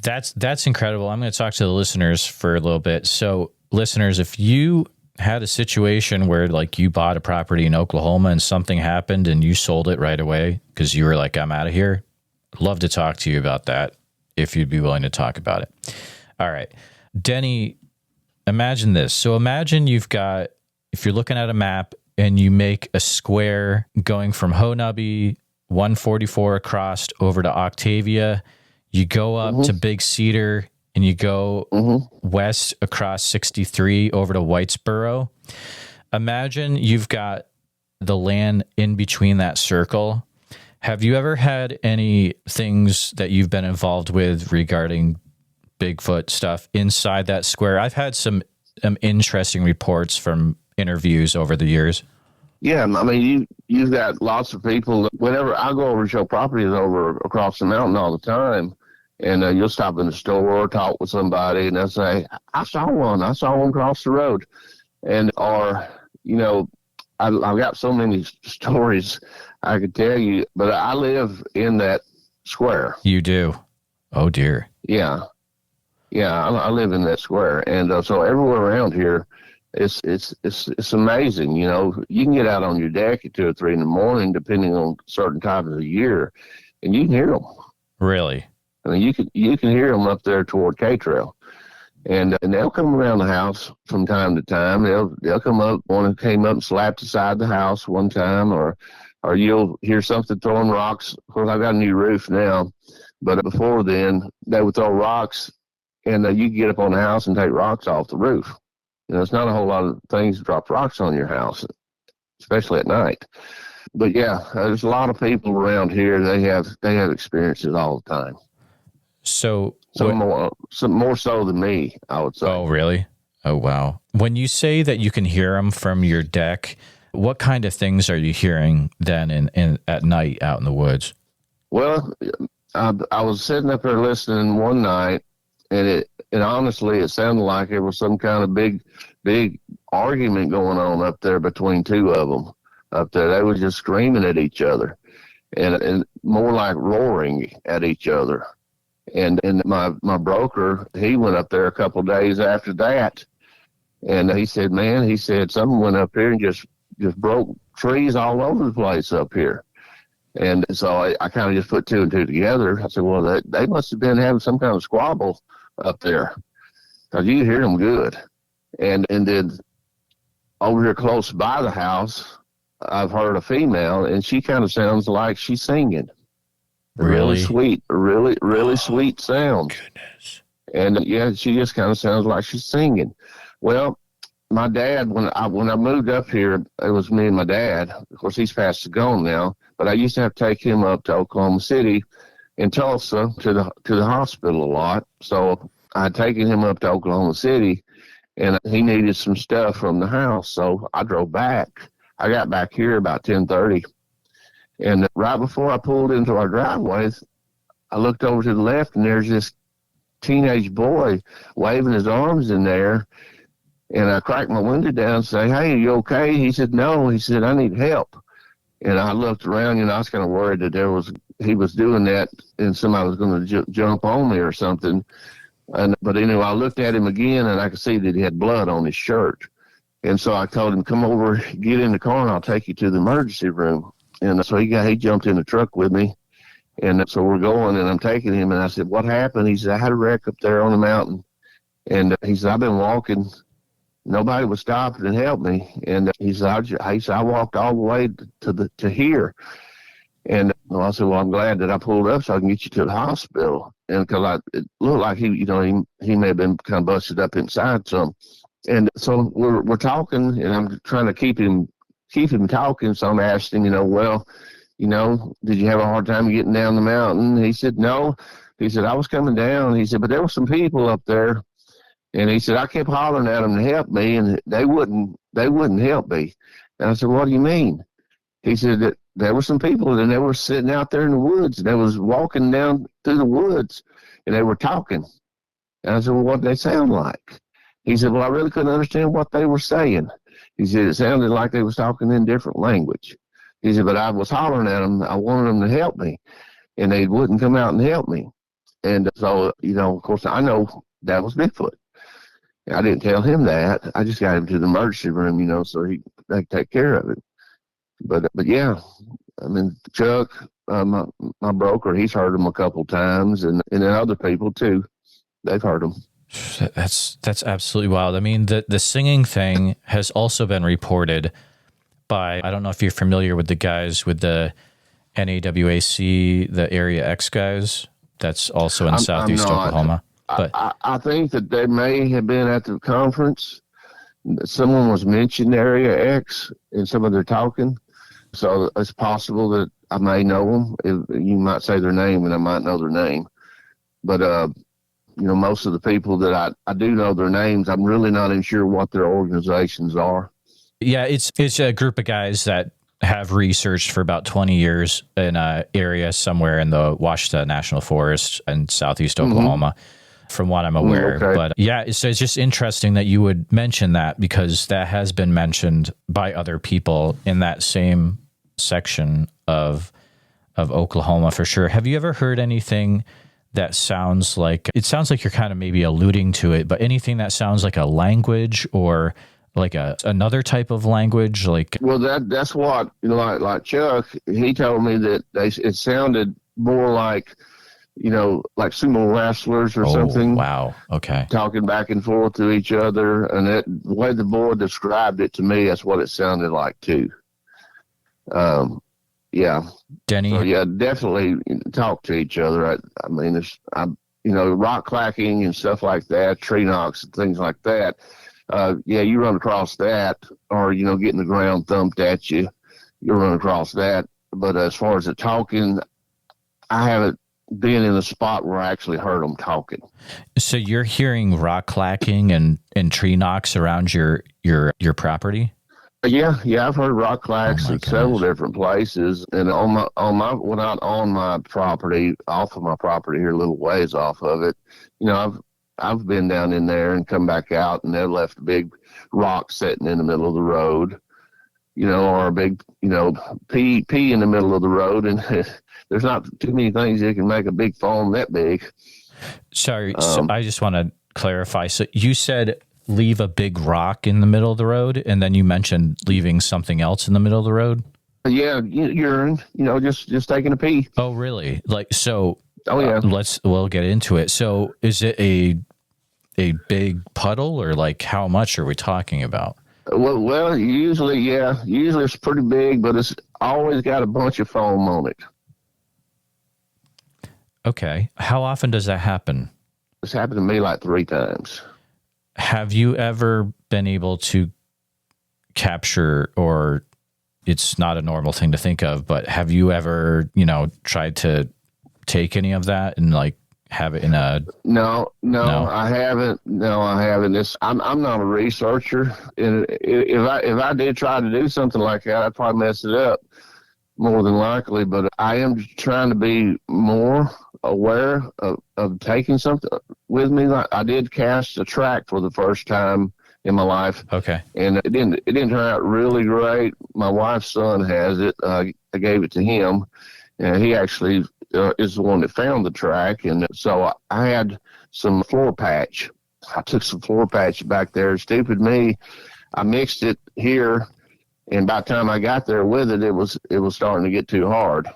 That's incredible. I'm going to talk to the listeners for a little bit. So listeners, if you had a situation where like you bought a property in Oklahoma and something happened and you sold it right away because you were like, I'm out of here, I'd love to talk to you about that if you'd be willing to talk about it. All right. Denny, imagine this. So imagine if you're looking at a map and you make a square going from Honubby 144 across over to Octavia, you go up to Big Cedar and you go west across 63 over to Whitesboro. Imagine you've got the land in between that circle. Have you ever had any things that you've been involved with regarding Bigfoot stuff inside that square? I've had some interesting reports from interviews over the years. Yeah, I mean, you've got lots of people. Whenever I go over to show properties over across the mountain all the time, and you'll stop in the store or talk with somebody, and they'll say, I saw one cross the road. And, I've got so many stories I could tell you, but I live in that square. You do? Oh, dear. Yeah. Yeah, I live in that square. And so everywhere around here, it's amazing. You can get out on your deck at 2 or 3 in the morning, depending on certain times of the year, and you can hear them. Really? I mean, you can hear them up there toward K-Trail, and they'll come around the house from time to time. They'll come up. One came up and slapped aside the house one time, or you'll hear something throwing rocks. Of course, I've got a new roof now, but before then, they would throw rocks, and you could get up on the house and take rocks off the roof. It's not a whole lot of things to drop rocks on your house, especially at night. But yeah, there's a lot of people around here. They have experiences all the time. So more so than me, I would say. Oh, really? Oh, wow. When you say that you can hear them from your deck, what kind of things are you hearing then in at night out in the woods? Well, I was sitting up there listening one night, and honestly, it sounded like there was some kind of big argument going on up there between two of them up there. They were just screaming at each other and more like roaring at each other. And my broker, he went up there a couple of days after that, and he said, something went up here and just broke trees all over the place up here. And so I kind of just put 2 and 2 together. I said, well, they must have been having some kind of squabble up there, because you hear them good. And then over here close by the house, I've heard a female, and she kind of sounds like she's singing. Really sweet, really sweet sound. Goodness. And yeah, she just kind of sounds like she's singing. Well, my dad, when I moved up here, it was me and my dad. Of course, he's passed and gone now, but I used to have to take him up to Oklahoma City and Tulsa to the hospital a lot. So I'd taken him up to Oklahoma City, and he needed some stuff from the house. So I drove back. I got back here about 10:30. And right before I pulled into our driveway, I looked over to the left, and there's this teenage boy waving his arms in there. And I cracked my window down and say, hey, are you okay? He said, no. He said, I need help. And I looked around, I was kind of worried that he was doing that and somebody was going to jump on me or something. But anyway, I looked at him again, and I could see that he had blood on his shirt. And so I told him, come over, get in the car, and I'll take you to the emergency room. And so he jumped in the truck with me. And so we're going, and I'm taking him. And I said, "What happened?" He said, "I had a wreck up there on the mountain." And he said, "I've been walking. Nobody would stop and help me." And he said, I walked all the way to here. And I said, "Well, I'm glad that I pulled up so I can get you to the hospital." And because it looked like he may have been kind of busted up inside some. And so we're talking, and I'm trying to keep him talking. So I'm asking him, "Well, did you have a hard time getting down the mountain?" He said, "No." He said, "I was coming down." He said, "But there were some people up there." And he said, "I kept hollering at them to help me, and they wouldn't help me." And I said, "What do you mean?" He said that there were some people, and they were sitting out there in the woods, and they was walking down through the woods, and they were talking. And I said, "Well, what did they sound like?" He said, "Well, I really couldn't understand what they were saying." He said, "It sounded like they was talking in different language." He said, "But I was hollering at them. I wanted them to help me, and they wouldn't come out and help me." And so, of course, I know that was Bigfoot. I didn't tell him that. I just got him to the emergency room, so they could take care of it. But yeah, I mean, Chuck, my broker, he's heard them a couple times, and then other people too, they've heard them. That's absolutely wild. I mean, the singing thing has also been reported by, I don't know if you're familiar with the guys with the NAWAC, the Area X guys. That's also in Southeast Oklahoma. But I think that they may have been at the conference. Someone was mentioned Area X in some of their talking. So it's possible that I may know them. You might say their name, and I might know their name. But, most of the people that I do know their names, I'm really not even sure what their organizations are. Yeah, it's a group of guys that have researched for about 20 years in an area somewhere in the Ouachita National Forest in Southeast Oklahoma. Mm-hmm. From what I'm aware. Okay. But yeah, so it's just interesting that you would mention that, because that has been mentioned by other people in that same section of Oklahoma for sure. Have you ever heard anything that sounds like you're kind of maybe alluding to it, but anything that sounds like a language or like another type of language? Well, that's what, like Chuck, he told me that it sounded more like, like sumo wrestlers or something. Wow. Okay. Talking back and forth to each other. And the way the boy described it to me, that's what it sounded like too. Yeah. Denny. So yeah, definitely talk to each other. I mean, rock clacking and stuff like that, tree knocks and things like that. Yeah, you run across that, or, getting the ground thumped at you, you'll run across that. But as far as the talking, I haven't been in a spot where I actually heard them talking. So you're hearing rock clacking and tree knocks around your property? Yeah, I've heard rock clacks in several different places, and not on my property, off of my property here, a little ways off of it. I've been down in there and come back out, and they left a big rock sitting in the middle of the road, or a big, pea in the middle of the road, and there's not too many things that can make a big foam that big. Sorry, so I just want to clarify. So you said leave a big rock in the middle of the road, and then you mentioned leaving something else in the middle of the road? Yeah, urine, just taking a pee. Oh, really? Oh, yeah. We'll get into it. So is it a big puddle, or how much are we talking about? Well, usually it's pretty big, but it's always got a bunch of foam on it. Okay. How often does that happen? It's happened to me like 3 times. Have you ever been able to capture, or it's not a normal thing to think of, but have you ever, tried to take any of that and have it in a... No, I haven't. No, I haven't. I'm not a researcher. And if I did try to do something like that, I'd probably mess it up more than likely. But I am trying to be more aware of taking something with me. Like I did cast a track for the first time in my life. Okay. And it didn't turn out really great. My wife's son has it. I gave it to him, and he actually is the one that found the track. And so I had some floor patch. I took some floor patch back there. Stupid me, I mixed it here And by the time I got there with it, it was starting to get too hard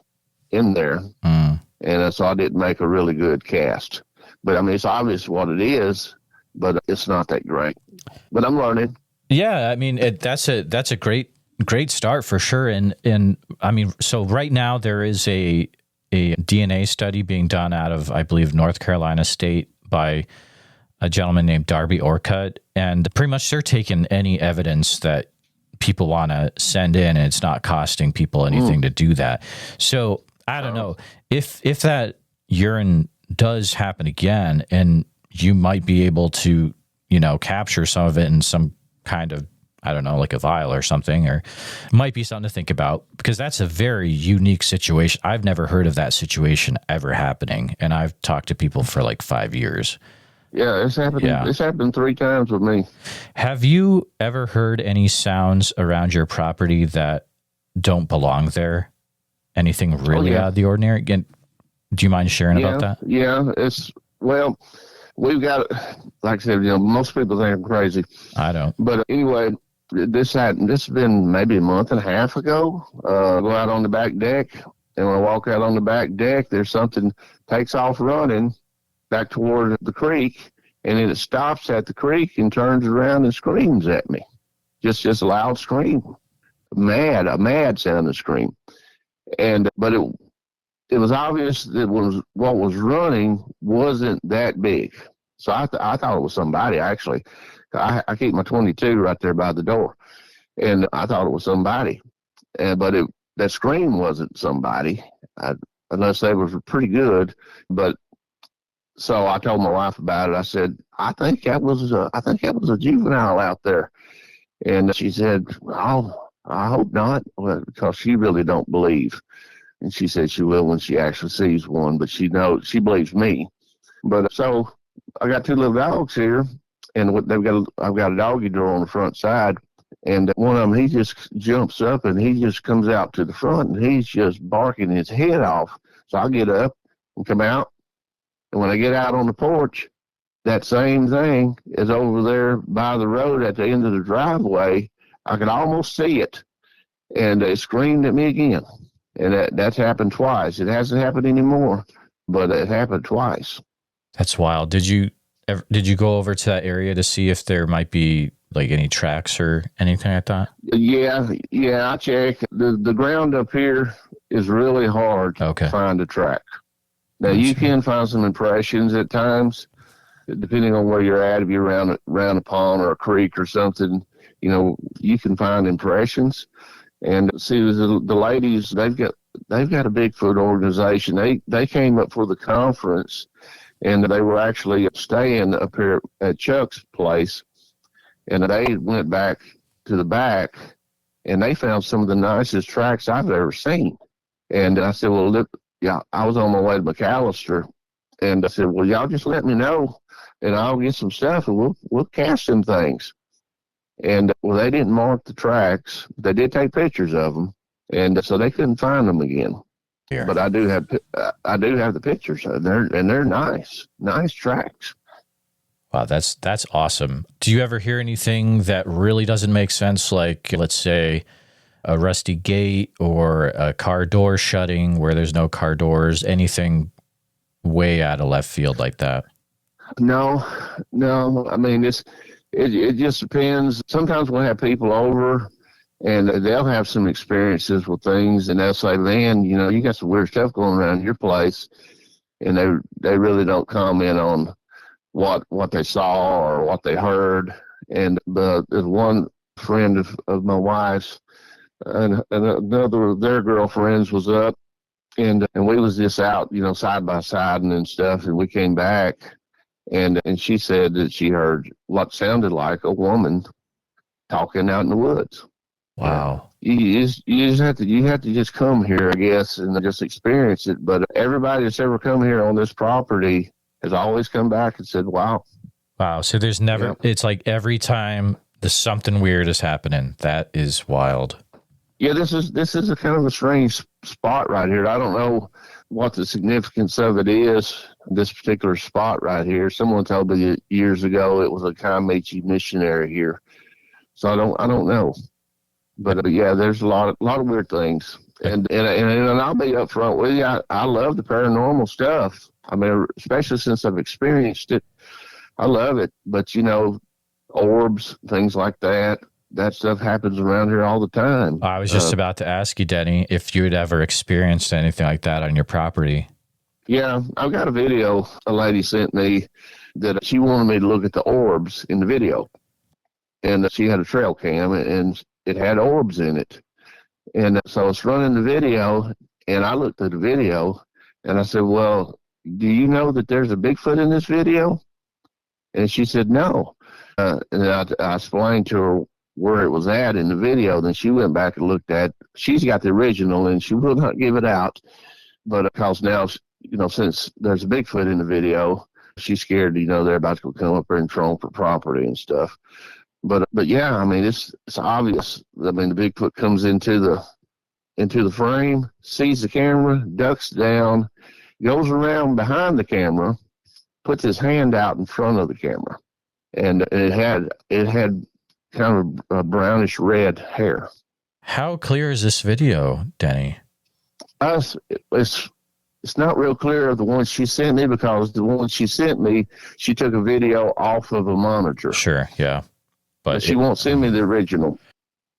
in there. And so I didn't make a really good cast. But I mean, it's obvious what it is, but it's not that great. But I'm learning. Yeah, I mean, that's a great start for sure. And I mean, so right now there is a DNA study being done out of, I believe, North Carolina State by a gentleman named Darby Orcutt, and pretty much they're taking any evidence that people want to send in, and it's not costing people anything to do that. So I don't know if that urine does happen again, and you might be able to, capture some of it in some kind of, I don't know, like a vial or something, or it might be something to think about, because that's a very unique situation. I've never heard of that situation ever happening, and I've talked to people for like 5 years. Yeah, it's happened. Yeah. It's happened 3 times with me. Have you ever heard any sounds around your property that don't belong there? Anything really out of the ordinary? Again, do you mind sharing about that? Yeah, we've got, like I said, most people think I'm crazy. I don't. But anyway, this has been maybe a month and a half ago. I go out on the back deck, and when I walk out on the back deck, there's something takes off running back toward the creek, and then it stops at the creek and turns around and screams at me. Just a loud scream. A mad sounding scream. But it was obvious that what was running wasn't that big. So I thought it was somebody, actually. I keep my 22 right there by the door, and I thought it was somebody. But that scream wasn't somebody, unless they were pretty good. But so I told my wife about it. I said, I think that was a juvenile out there. And she said, oh, I hope not, because she really don't believe. And she said she will when she actually sees one, but she believes me. But so I got 2 little dogs here, and I've got a doggy door on the front side, and one of them, he just jumps up and he just comes out to the front, and he's just barking his head off. So I get up and come out, and when I get out on the porch, that same thing is over there by the road at the end of the driveway. I could almost see it, and it screamed at me again. And that's happened twice. It hasn't happened anymore, but it happened twice. That's wild. Did you go over to that area to see if there might be like any tracks or anything like that? Yeah, I checked. The ground up here is really hard to find a track. Now, you can find some impressions at times, depending on where you're at. If you're around a pond or a creek or something, you can find impressions. And see, the ladies, they've got a Bigfoot organization. They came up for the conference, and they were actually staying up here at Chuck's place. And they went back to the back, and they found some of the nicest tracks I've ever seen. And I said, well, look, I was on my way to McAllister, and I said, well, y'all just let me know, and I'll get some stuff, and we'll cast some things. And they didn't mark the tracks. They did take pictures of them, and so they couldn't find them again. Yeah. But I do have the pictures, and they're nice tracks. Wow, that's awesome. Do you ever hear anything that really doesn't make sense, like let's say a rusty gate or a car door shutting where there's no car doors? Anything way out of left field like that? No. I mean, It just depends. Sometimes we'll have people over, and they'll have some experiences with things, and they'll say, man, you got some weird stuff going around your place, and they really don't comment on what they saw or what they heard. But there's one friend of my wife's, and another of their girlfriends was up, and we was just out, side by side and stuff, and we came back. And she said that she heard what sounded like a woman talking out in the woods. Wow. You have to just come here, I guess, and just experience it. But everybody that's ever come here on this property has always come back and said, wow. Wow. So there's never, it's like every time something weird is happening. That is wild. Yeah, this is a kind of a strange spot right here. I don't know what the significance of it is, this particular spot right here. Someone told me years ago it was a Kaimechi missionary here. So I don't know. But yeah, there's a lot of weird things. And I'll be upfront with you. I love the paranormal stuff. I mean, especially since I've experienced it, I love it. But orbs, things like that. That stuff happens around here all the time. I was just about to ask you, Denny, if you had ever experienced anything like that on your property. Yeah, I've got a video a lady sent me that she wanted me to look at the orbs in the video. And she had a trail cam, and it had orbs in it. And so it's running the video, and I looked at the video, and I said, well, do you know that there's a Bigfoot in this video? And she said, no. And I explained to her where it was at in the video. Then she went back and looked at, she's got the original, and she will not give it out. But because now, since there's a Bigfoot in the video, she's scared, they're about to come up there and tromp her property and stuff. But yeah, I mean, it's obvious. I mean, the Bigfoot comes into the frame, sees the camera, ducks down, goes around behind the camera, puts his hand out in front of the camera, and it had kind of a brownish red hair. How clear is this video, Denny? It's not real clear of the one she sent me, because the one she sent me, she took a video off of a monitor. Sure, yeah. But she won't send me the original.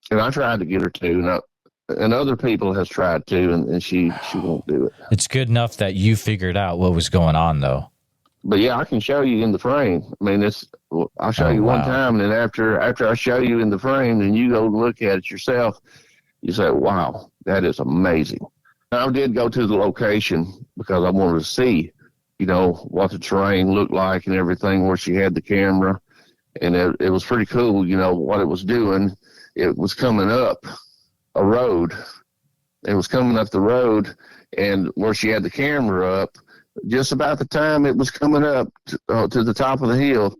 And I tried to get her to, and other people has tried to, and she won't do it. It's good enough that you figured out what was going on, though. But yeah, I can show you in the frame. I mean, I'll show you one time, and then after I show you in the frame, then you go look at it yourself. You say, wow, that is amazing. I did go to the location because I wanted to see, what the terrain looked like and everything, where she had the camera. And it was pretty cool, what it was doing. It was coming up a road. It was coming up the road, and where she had the camera up, just about the time it was coming up to the top of the hill,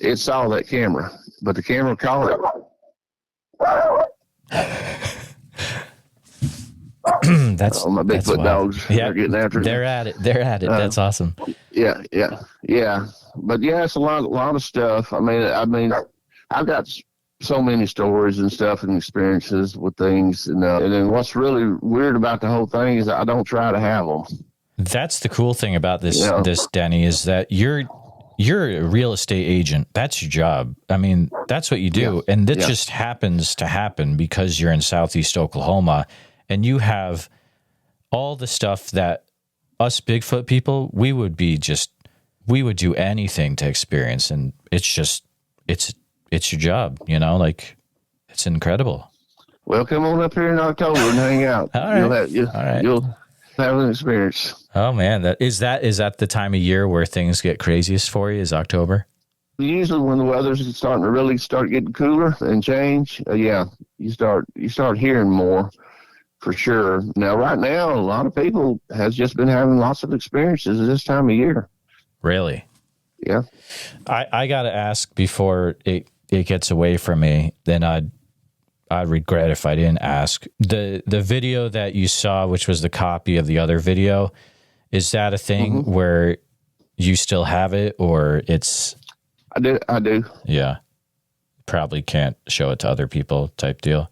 it saw that camera. But the camera caught it. That's my Bigfoot dogs. Yeah, they're getting after it. They're at it. That's awesome. Yeah. But yeah, it's a lot of stuff. I mean, I've got so many stories and stuff and experiences with things, and then what's really weird about the whole thing is I don't try to have them. That's the cool thing about this, Denny, is that you're a real estate agent. That's your job. I mean, that's what you do, and that just happens to happen because you're in Southeast Oklahoma. And you have all the stuff that us Bigfoot people, we would do anything to experience. And it's your job, it's incredible. Well, come on up here in October and hang out. All right. You'll have an experience. Oh man, is that the time of year where things get craziest for you, is October? Usually when the weather's starting to really start getting cooler and change, you start hearing more. For sure. Now, right now, a lot of people has just been having lots of experiences at this time of year. Really? Yeah. I got to ask before it gets away from me, then I'd regret if I didn't ask. The video that you saw, which was the copy of the other video, is that a thing where you still have it, or it's... I do. Yeah. Probably can't show it to other people type deal.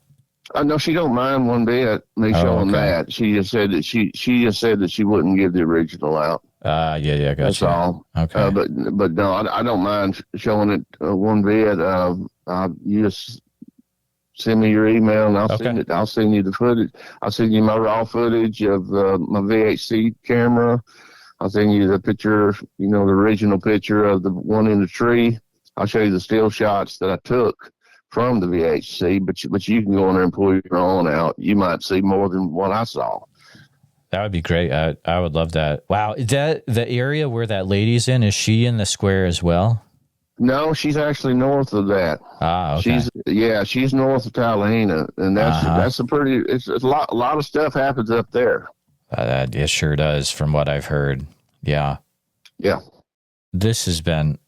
No, she don't mind one bit me showing that. She just said that she wouldn't give the original out. Yeah, gotcha. That's all. Okay. But no, I don't mind showing it one bit. You just send me your email and I'll send it. I'll send you the footage. I'll send you my raw footage of my VHC camera. I'll send you the picture, the original picture of the one in the tree. I'll show you the still shots that I took from the VHC, but you can go in there and pull your own out. You might see more than what I saw. That would be great. I would love that. Wow. Is that the area where that lady's in? Is she in the square as well? No, she's actually north of that. Okay. She's north of Tallahassee, and that's it's a lot of stuff happens up there. It sure does, from what I've heard. Yeah. Yeah. This has been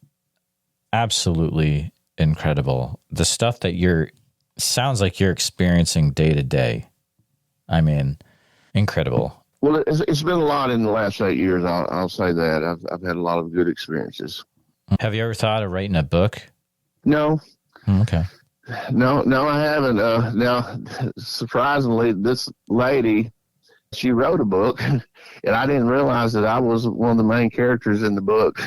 absolutely incredible. The stuff that sounds like you're experiencing day to day. I mean, incredible. Well, it's been a lot in the last 8 years. I'll say that. I've had a lot of good experiences. Have you ever thought of writing a book? No. Okay. No, I haven't. Now, surprisingly, this lady, she wrote a book, and I didn't realize that I was one of the main characters in the book.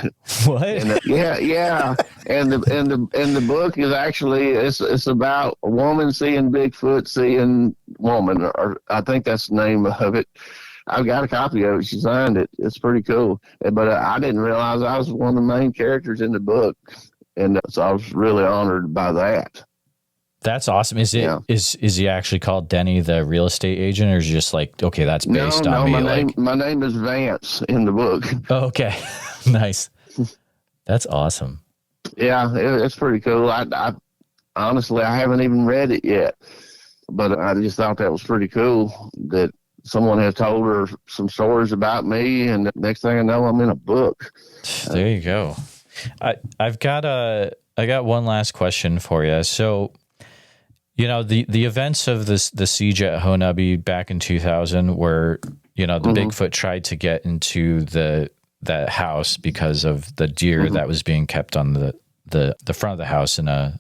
What? And yeah, and the book is actually it's about a woman seeing Bigfoot, seeing woman, or I think that's the name of it. I've got a copy of it. She signed it. It's pretty cool. But I didn't realize I was one of the main characters in the book, and so I was really honored by that. That's awesome. Is it is he actually called Denny the real estate agent, or is it just like, okay, that's based on me? My name is Vance in the book. Oh, okay. Nice. That's awesome. Yeah, it's pretty cool. I honestly, I haven't even read it yet, but I just thought that was pretty cool that someone had told her some stories about me, and the next thing I know, I'm in a book. There you go. I got one last question for you. So, you know, the events of the siege at Honabi back in 2000, where, you know, the Bigfoot tried to get into that house because of the deer that was being kept on the front of the house in a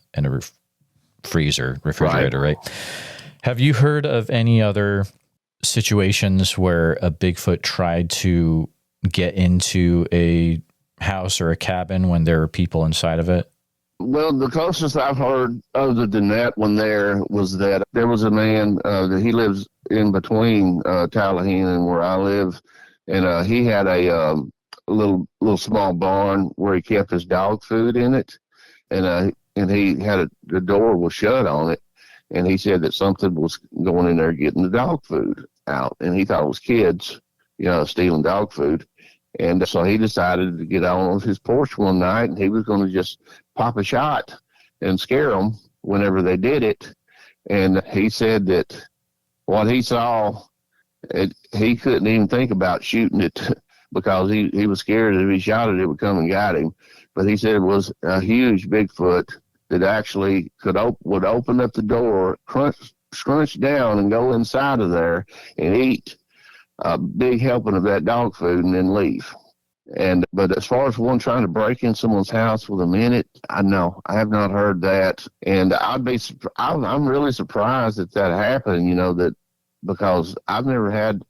refrigerator, right? Have you heard of any other situations where a Bigfoot tried to get into a house or a cabin when there were people inside of it? Well, the closest I've heard other than that one there was that there was a man that he lives in between Tallahassee and where I live, and he had a little small barn where he kept his dog food in it, and he had the door was shut on it, and he said that something was going in there getting the dog food out, and he thought it was kids, stealing dog food. And so he decided to get on his porch one night, and he was going to just pop a shot and scare them whenever they did it. And he said that what he saw, he couldn't even think about shooting it because he was scared that if he shot it, it would come and got him. But he said it was a huge Bigfoot that actually would open up the door, scrunch down, and go inside of there and eat a big helping of that dog food and then leave. But as far as one trying to break in someone's house with a minute, I have not heard that. And I'm really surprised that happened, that because I've never had,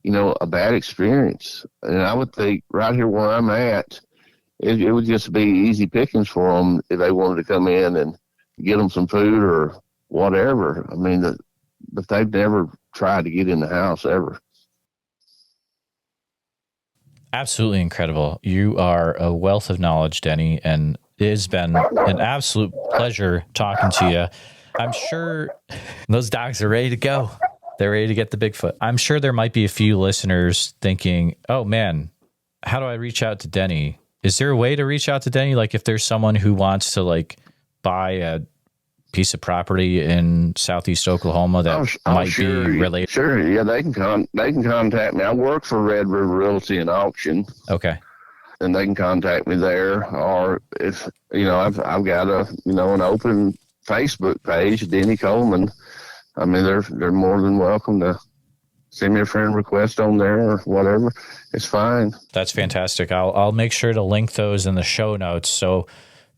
a bad experience. And I would think right here where I'm at, it would just be easy pickings for them if they wanted to come in and get them some food or whatever. I mean, but they've never tried to get in the house ever. Absolutely incredible. You are a wealth of knowledge, Denny, and it has been an absolute pleasure talking to you. I'm sure those dogs are ready to go. They're ready to get the Bigfoot. I'm sure there might be a few listeners thinking, oh man, how do I reach out to Denny? Is there a way to reach out to Denny? Like if there's someone who wants to buy a piece of property in Southeast Oklahoma that might be related. Sure, yeah, they can contact me. I work for Red River Realty and Auction. Okay, and they can contact me there. Or if I've got an open Facebook page, Denny Coleman. I mean, they're more than welcome to send me a friend request on there or whatever. It's fine. That's fantastic. I'll make sure to link those in the show notes so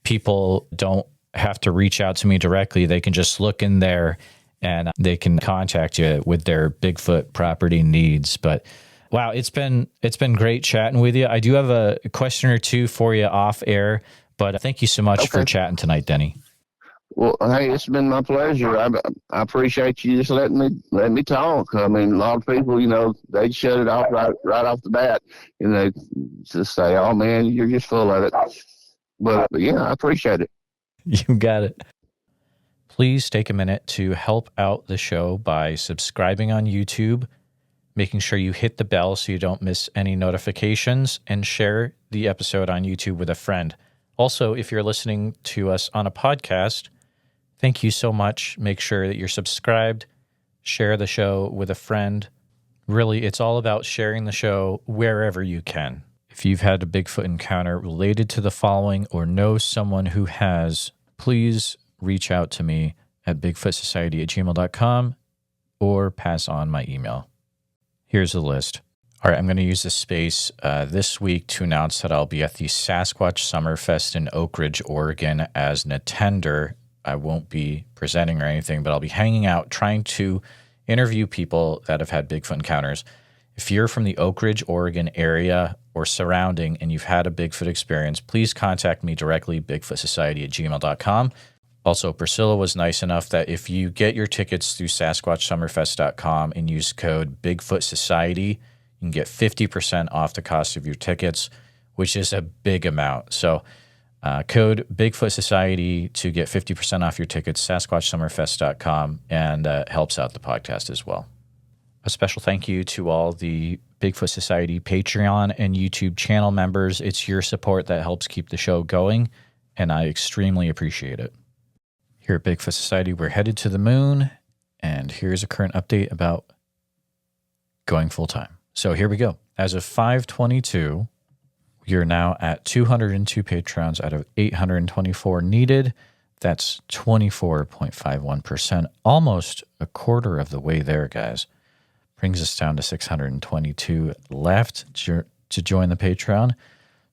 people don't have to reach out to me directly. They can just look in there and they can contact you with their Bigfoot property needs. But wow, it's been great chatting with you. I do have a question or two for you off air, but thank you so much for chatting tonight, Denny. Well, hey, it's been my pleasure. I appreciate you just letting me talk. I mean, a lot of people, they shut it off right off the bat, and they just say, "Oh man, you're just full of it." But yeah, I appreciate it. You got it. Please take a minute to help out the show by subscribing on YouTube, making sure you hit the bell so you don't miss any notifications, and share the episode on YouTube with a friend. Also, if you're listening to us on a podcast, thank you so much. Make sure that you're subscribed, share the show with a friend. Really, it's all about sharing the show wherever you can. If you've had a Bigfoot encounter related to the following or know someone who has, please reach out to me at bigfootsociety@gmail.com or pass on my email. Here's a list. All right, I'm going to use this space this week to announce that I'll be at the Sasquatch Summerfest in Oak Ridge, Oregon as an attender I won't be presenting or anything, but I'll be hanging out, trying to interview people that have had Bigfoot encounters. If you're from the Oak Ridge, Oregon area or surrounding and you've had a Bigfoot experience, please contact me directly, bigfootsociety@gmail.com. Also, Priscilla was nice enough that if you get your tickets through SasquatchSummerfest.com and use code Bigfoot Society, you can get 50% off the cost of your tickets, which is a big amount. So code Bigfoot Society to get 50% off your tickets, SasquatchSummerfest.com, and helps out the podcast as well. A special thank you to all the Bigfoot Society Patreon and YouTube channel members. It's your support that helps keep the show going, and I extremely appreciate it. Here at Bigfoot Society, we're headed to the moon, and here's a current update about going full-time. So here we go. As of 5/22, we are now at 202 patrons out of 824 needed. That's 24.51%, almost a quarter of the way there, guys. Brings us down to 622 left to join the Patreon.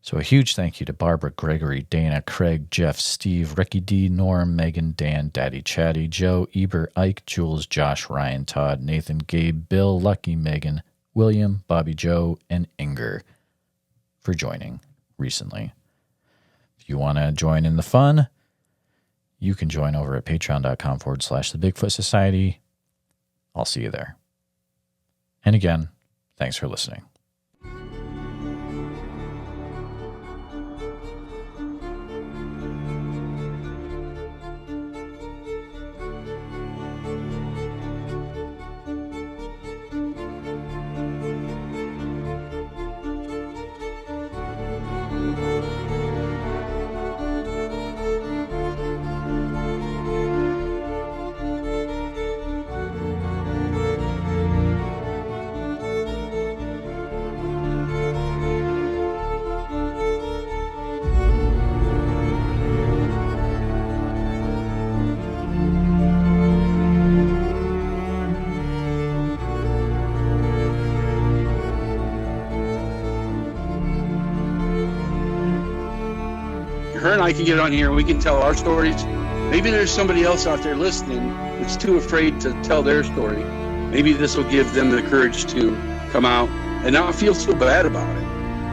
So a huge thank you to Barbara, Gregory, Dana, Craig, Jeff, Steve, Ricky D, Norm, Megan, Dan, Daddy Chatty, Joe, Eber, Ike, Jules, Josh, Ryan, Todd, Nathan, Gabe, Bill, Lucky, Megan, William, Bobby Joe, and Inger for joining recently. If you want to join in the fun, you can join over at patreon.com/the Bigfoot Society. I'll see you there. And again, thanks for listening. Her and I can get on here and we can tell our stories. Maybe there's somebody else out there listening that's too afraid to tell their story. Maybe this will give them the courage to come out and not feel so bad about it.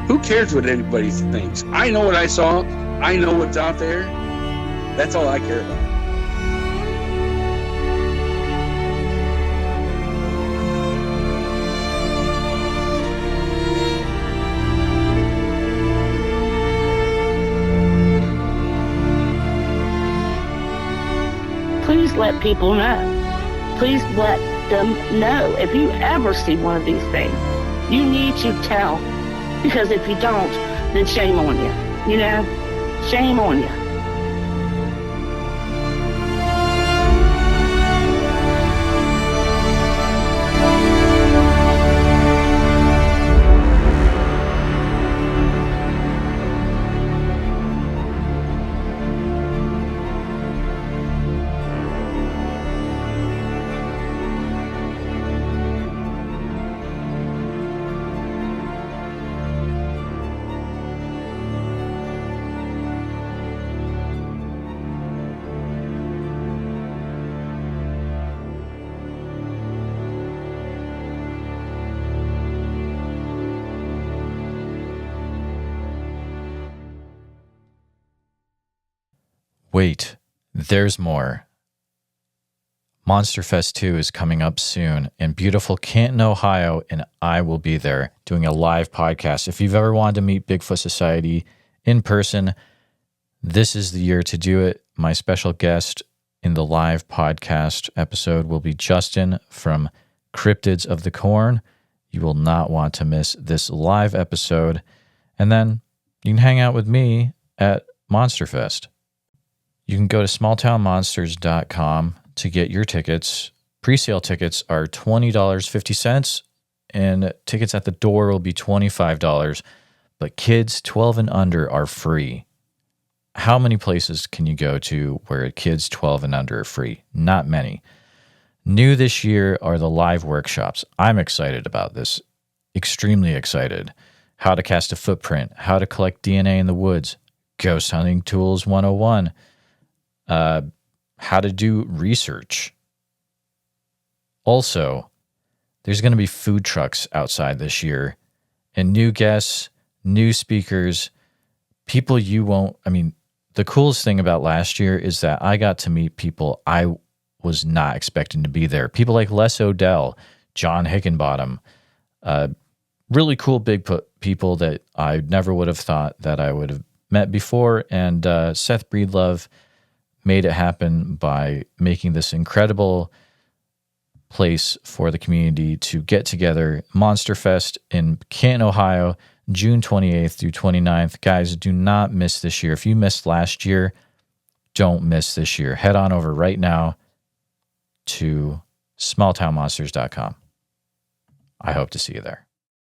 Who cares what anybody thinks? I know what I saw. I know what's out there. That's all I care about. Please let people know. Please let them know. If you ever see one of these things, you need to tell. Because if you don't, then shame on you. You know? Shame on you. Wait, there's more. Monster Fest 2 is coming up soon in beautiful Canton, Ohio, and I will be there doing a live podcast. If you've ever wanted to meet Bigfoot Society in person, this is the year to do it. My special guest in the live podcast episode will be Justin from Cryptids of the Corn. You will not want to miss this live episode. And then you can hang out with me at Monster Fest. You can go to smalltownmonsters.com to get your tickets. Pre-sale tickets are $20.50, and tickets at the door will be $25. But kids 12 and under are free. How many places can you go to where kids 12 and under are free? Not many. New this year are the live workshops. I'm excited about this. Extremely excited. How to cast a footprint, how to collect DNA in the woods, ghost hunting tools 101, how to do research. Also, there's going to be food trucks outside this year, and new guests, new speakers, people you won't. I mean, the coolest thing about last year is that I got to meet people I was not expecting to be there. People like Les Odell, John Hickenbottom, really cool Bigfoot people that I never would have thought that I would have met before. And Seth Breedlove made it happen by making this incredible place for the community to get together. Monster Fest in Canton, Ohio, June 28th through 29th. Guys, do not miss this year. If you missed last year, don't miss this year. Head on over right now to smalltownmonsters.com. I hope to see you there.